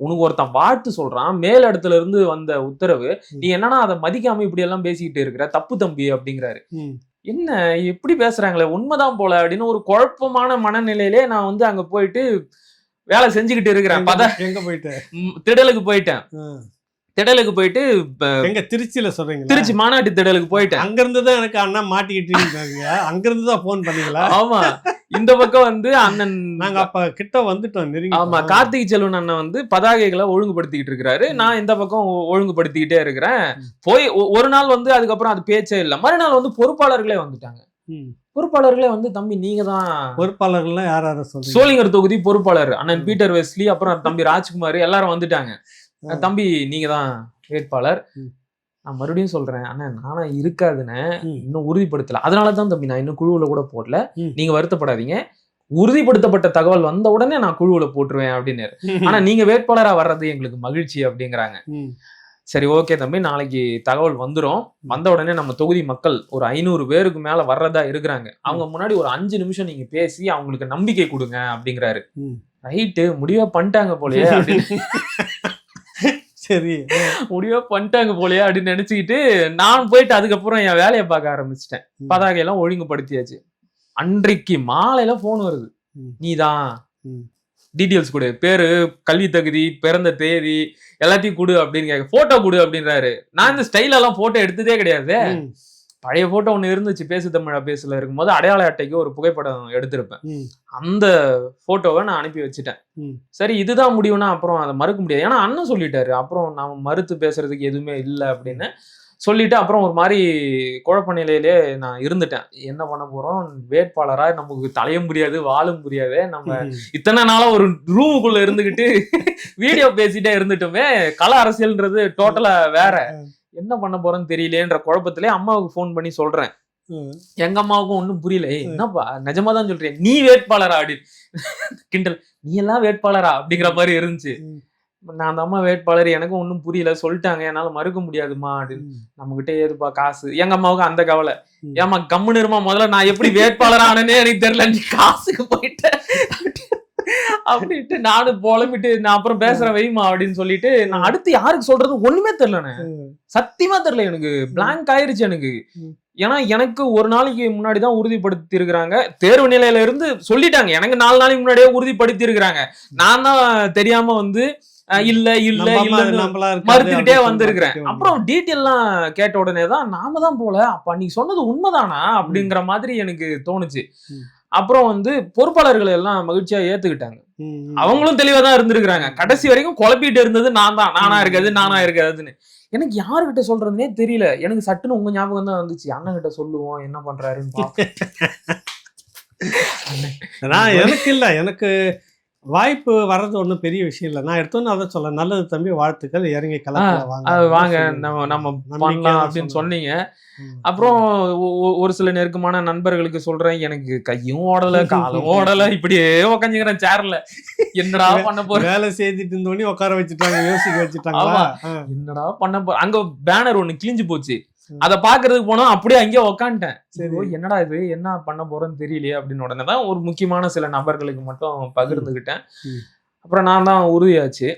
B: உனக்கு ஒருத்தன் வாழ்த்து சொல்றான், மேல் இடத்துல இருந்து வந்த உத்தரவு, நீ என்னன்னா அதை மதிக்காம இப்படி எல்லாம் பேசிக்கிட்டு இருக்கிற, தப்பு தம்பி அப்படிங்கிறாரு. என்ன எப்படி பேசுறாங்களே, உண்மைதான் போல அப்படின்னு ஒரு குழப்பமான மனநிலையிலே நான் வந்து அங்க போயிட்டு வேலை செஞ்சுக்கிட்டு இருக்கிறேன்.
A: எங்க போயிட்டேன்?
B: திடலுக்கு போயிட்டேன். திடலுக்கு போயிட்டு
A: திருச்சியில சொல்றீங்க?
B: திருச்சி மாநாட்டு திடலுக்கு போயிட்டேன்.
A: அங்க இருந்துதான் எனக்கு அண்ணா மாட்டிக்கிட்டு அங்க இருந்துதான் போன் பண்ணீங்களா?
B: ஆமா, இந்த பக்கம் வந்து அண்ணன்
A: நாங்க அப்ப கிட்ட வந்துட்டோம்.
B: ஆமா, கார்த்திகை செல்வன் அண்ணன் வந்து பதாகைகளை ஒழுங்குபடுத்திக்கிட்டு இருக்கிறாரு, நான் இந்த பக்கம் ஒழுங்குபடுத்திக்கிட்டே இருக்கிறேன். போய் ஒரு நாள் வந்து அதுக்கப்புறம் அது பேச்சே இல்லை. மறுநாள் வந்து பொறுப்பாளர்களே வந்துட்டாங்க. பொறுப்பாளர்களே வந்து, தம்பி நீங்க தான்
A: பொறுப்பாளர்கள் யாராவது சொல்லுங்க,
B: சோளிங்கர் தொகுதி பொறுப்பாளர் அண்ணன் பீட்டர் வெஸ்லி, அப்புறம் தம்பி ராஜ்குமார் எல்லாரும் வந்துட்டாங்க. தம்பி நீங்க தான் வேட்பாளர். நான் மறுபடியும் சொல்றேன், அண்ணா நானா இருக்காதுன்னு இன்னும் உறுதிப்படுத்தல, அதனாலதான் தம்பி நான் இன்னும் குழுவுல கூட போடல, நீங்க வருத்தப்படாதீங்க, உறுதிப்படுத்தப்பட்ட தகவல் வந்த உடனே நான் குழுவுல போட்டுருவேன் அப்படின்னு. ஆனா நீங்க வேட்பாளரா வர்றது எங்களுக்கு மகிழ்ச்சி அப்படிங்கிறாங்க. சரி ஓகே தம்பி, நாளைக்கு தகவல் வந்துரும், வந்த உடனே நம்ம தொகுதி மக்கள் ஒரு 500 பேருக்கு மேல வர்றதா இருக்கிறாங்க, அவங்க முன்னாடி ஒரு 5 நிமிஷம் நீங்க பேசி அவங்களுக்கு நம்பிக்கை கொடுங்க அப்படிங்கிறாரு. ரைட்டு, முடிவா பண்ணிட்டாங்க போலயே அப்படின்னு.
A: சரி
B: முடிவா பண்ணிட்டாங்க போலயே அப்படின்னு நினைச்சுக்கிட்டு நான் போயிட்டு அதுக்கப்புறம் என் வேலையை பார்க்க ஆரம்பிச்சிட்டேன். பதாகையெல்லாம் ஒழுங்குபடுத்தியாச்சு. அன்றைக்கு மாலையில போன் வருது, நீதான் டீட்டெயில்ஸ் கொடு, பேரு, கல்வி தகுதி, பிறந்த தேதி எல்லாத்தையும் கொடு அப்படின்னு கேட்க, போட்டோ கொடு அப்படின்றாரு. நான் இந்த ஸ்டைல எல்லாம் போட்டோ எடுத்ததே கிடையாது. பழைய போட்டோ ஒண்ணு இருந்துச்சு, பேசு தமிழா பேசல இருக்கும்போது அடையாள அட்டைக்கு ஒரு புகைப்படம் எடுத்திருப்பேன், அந்த போட்டோவை நான் அனுப்பி வச்சுட்டேன். சரி இதுதான் முடிவுனா அப்புறம் அதை மறுக்க முடியாது, ஏன்னா அண்ணன் சொல்லிட்டாரு, அப்புறம் நாம மறுத்து பேசுறதுக்கு எதுவுமே இல்லை அப்படின்னு சொல்லிட்டு அப்புறம் ஒரு மாதிரி குழப்ப நிலையிலே நான் இருந்துட்டேன். என்ன பண்ண போறோம், வேட்பாளரா நமக்கு தலையும் புரியாது வாழும் புரியாது, நம்ம இத்தனை நாளா ஒரு ரூமுக்குள்ள இருந்துகிட்டு வீடியோ பேசிட்டே இருந்துட்டோமே, கள அரசியல்ன்றது டோட்டலா வேற, என்ன பண்ண போறோன்னு தெரியலேன்ற குழப்பத்திலே அம்மாவுக்கு போன் பண்ணி சொல்றேன். எங்க அம்மாவுக்கும் ஒன்னும் புரியல, என்னப்பா நிஜமா தான் சொல்றேன், நீ வேட்பாளரா அப்படின்னு. கிண்டல், நீ எல்லாம் வேட்பாளரா அப்படிங்கிற மாதிரி இருந்துச்சு. நான் அந்த அம்மா வேட்பாளர், எனக்கும் ஒன்றும் புரியல, சொல்லிட்டாங்க, என்னால மறுக்க முடியாதுமா அப்படின்னு. நம்ம கிட்ட ஏதுப்பா காசு, எங்க அம்மாவுக்கு அந்த கவலை. ஏமா கம்முன்னு இருமா, முதல்ல நான் எப்படி வேட்பாளர் ஆனேனே எனக்கு தெரியல, நீ காசுக்கு போயிட்டேன் அப்படின்ட்டு நானும் புலம்பிட்டு, நான் அப்புறம் பேசுறேன் வைமா அப்படின்னு சொல்லிட்டு, நான் அடுத்து யாருக்கு சொல்றது ஒண்ணுமே தெரியலண்ணே, சத்தியமா தெரியல, எனக்கு பிளாங்க் ஆயிருச்சு எனக்கு. ஏன்னா எனக்கு ஒரு நாளைக்கு முன்னாடிதான் உறுதிப்படுத்தி இருக்கிறாங்க, தேர்வு நிலையில இருந்து சொல்லிட்டாங்க, எனக்கு 4 நாளைக்கு முன்னாடியே உறுதிப்படுத்தி இருக்கிறாங்க. நான் தான் தெரியாம வந்து இல்ல இல்ல இல்ல மறுத்துக்கிட்டே வந்திருக்கிறேன். அப்புறம் டீட்டெயில்லாம் கேட்ட உடனே தான் நாம தான் போல, அப்ப நீ சொன்னது உண்மைதானா அப்படிங்கிற மாதிரி எனக்கு தோணுச்சு. அப்புறம் வந்து பொறுப்பாளர்கள் எல்லாம் மகிழ்ச்சியா ஏத்துக்கிட்டாங்க, அவங்களும் தெளிவா தான் இருந்திருக்கிறாங்க. கடைசி வரைக்கும் குழப்பிட்டு இருந்தது நானா இருக்காதுன்னு. எனக்கு யாருகிட்ட சொல்றதுன்னே தெரியல. எனக்கு சட்டுன்னு உங்க ஞாபகம் தான் வந்துச்சு, அண்ணன் கிட்ட சொல்லுவோம் என்ன பண்றாருன்னு.
A: எனக்கு இல்ல, எனக்கு வாய்ப்பு வர்றது ஒன்றும் பெரிய விஷயம் இல்லை. நான் எடுத்தோன்னு அதை சொல்ல, நல்லது தம்பி, வாழ்த்துக்கள், இறங்கி கலக்கல
B: வாங்க நம்ம பண்ணலாம் அப்படின்னு சொன்னீங்க. அப்புறம் ஒரு சில நெருக்கமான நண்பர்களுக்கு சொல்றேன், எனக்கு கையும் ஓடல காலும் ஓடல, இப்படியே உக்காந்துக்கிறேன் சேர்ல, என்னடா பண்ண போற, வேலை
A: செய்துட்டு இருந்தோடனே உட்கார வச்சுட்டாங்க, யோசிக்க வச்சுட்டாங்க,
B: என்னடா பண்ண போற. அங்க பேனர் ஒண்ணு கிழிஞ்சு போச்சு, அதை பாக்குறதுக்கு போனா அப்படியே அங்கேயே உக்காந்துட்டேன். சரி என்னடா இது, என்ன பண்ண போறேன்னு தெரியலையே அப்படின்னு உடனே தான் ஒரு முக்கியமான சில நபர்களுக்கு மட்டும் பகிர்ந்துகிட்டேன். அப்புறம் நான் தான் உறுதியாச்சு,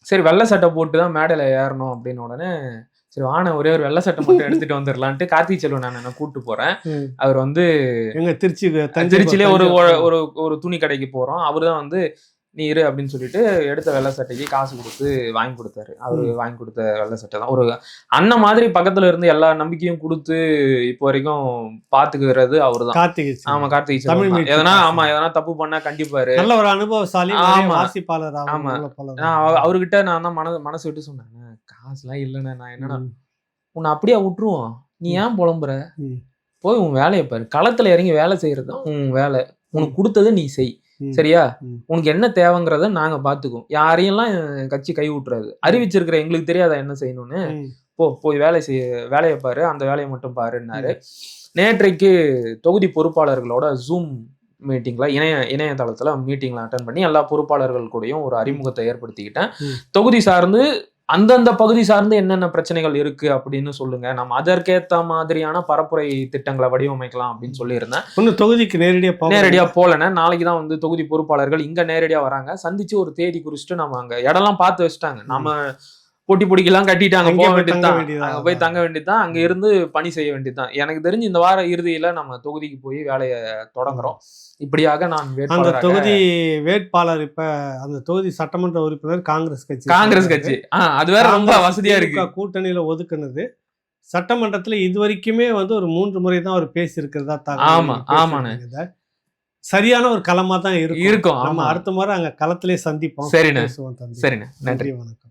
B: சரி வெள்ளை சட்டை போட்டு தான் மேடையில ஏறணும் அப்படின்னு. உடனே சரி வான ஒரே ஒரு வெள்ளை சட்டை மட்டும் எடுத்துட்டு வந்துடலான்ட்டு கார்த்திக் செல்வன் நான் கூப்பிட்டு போறேன். அவர் வந்து திருச்சியிலே ஒரு துணி கடைக்கு போறோம், அவருதான் வந்து நீ இரு அப்படின்னு சொல்லிட்டு எடுத்த வெள்ளை சட்டைக்கு காசு கொடுத்து வாங்கி கொடுத்தாரு. அவரு வாங்கி கொடுத்த வெள்ளை சட்டை தான், ஒரு அண்ணன் மாதிரி பக்கத்துல இருந்து எல்லா நம்பிக்கையும் கொடுத்து இப்போ வரைக்கும் பாத்துக்கிறது அவருதான். ஆமா கார்த்திக் செல்வன். எதனா தப்பு பண்ணா கண்டிப்பாரு, நல்ல ஒரு அனுபவசாலி. ஆமா அவர்கிட்ட நான் தான் மனசு விட்டு சொன்னேன், காசுலாம் இல்லைண்ணே, நான் என்னன்னா உன்னை அப்படியே விட்டுருவோம், நீ ஏன் புலம்புற, போய் உன் வேலையை பாரு, களத்துல இறங்கி வேலை செய்யறது தான் உன் வேலை, உனக்கு கொடுத்ததை நீ செய், சரியா, உனக்கு என்ன தேவைங்கிறத நாங்க பாத்துக்குவோம், யாரையெல்லாம் கட்சி கை விட்டுறாது, அறிவிச்சிருக்கிற எங்களுக்கு தெரியாதா என்ன செய்யணும்னு, போய் வேலையை பாரு, அந்த வேலையை மட்டும் பாருன்னாரு. நேற்றைக்கு தொகுதி பொறுப்பாளர்களோட ஜூம் மீட்டிங்ல இணையதளத்துல மீட்டிங்ல அட்டன் பண்ணி எல்லா பொறுப்பாளர்கள் கூடயும் ஒரு அறிமுகத்தை ஏற்படுத்திக்கிட்டேன். தொகுதி சார்ந்து அந்தந்த பகுதி சார்ந்து என்னென்ன பிரச்சனைகள் இருக்கு அப்படின்னு சொல்லுங்க, நம்ம அதற்கேத்த மாதிரியான பரப்புரை திட்டங்களை வடிவமைக்கலாம் அப்படின்னு சொல்லியிருந்தேன்.
A: ஒன்னும் தொகுதிக்கு நேரடியா
B: போலன்னு, நாளைக்கு தான் வந்து தொகுதி பொறுப்பாளர்கள் இங்க நேரடியா வராங்க, சந்திச்சு ஒரு தேதி குறிச்சுட்டு நம்ம அங்க இடம்லாம் பார்த்து வச்சுட்டாங்க, நம்ம பொட்டி பொடிக்கெல்லாம் கட்டிட்டாங்க, போக வேண்டியதுதான், அங்க போய் தங்க வேண்டியதுதான், அங்க இருந்து பணி செய்ய வேண்டியதுதான். எனக்கு தெரிஞ்சு இந்த வார இறுதியில நம்ம தொகுதிக்கு போய் வேலையை தொடங்குறோம். இப்படியாக நான்
A: தொகுதி வேட்பாளர், இப்ப அந்த தொகுதி சட்டமன்ற உறுப்பினர் காங்கிரஸ் கட்சி,
B: அது வேற ரொம்ப வசதியா இருக்கு,
A: கூட்டணியில ஒதுக்குனது. சட்டமன்றத்துல இது வரைக்குமே வந்து ஒரு 3 முறை தான் அவர் பேசி இருக்கிறதா சரியான ஒரு களமா தான் இருக்கும். நம்ம அடுத்த முறை அங்க களத்திலே சந்திப்போம்.
B: சரிண்ணே, நன்றி, வணக்கம்.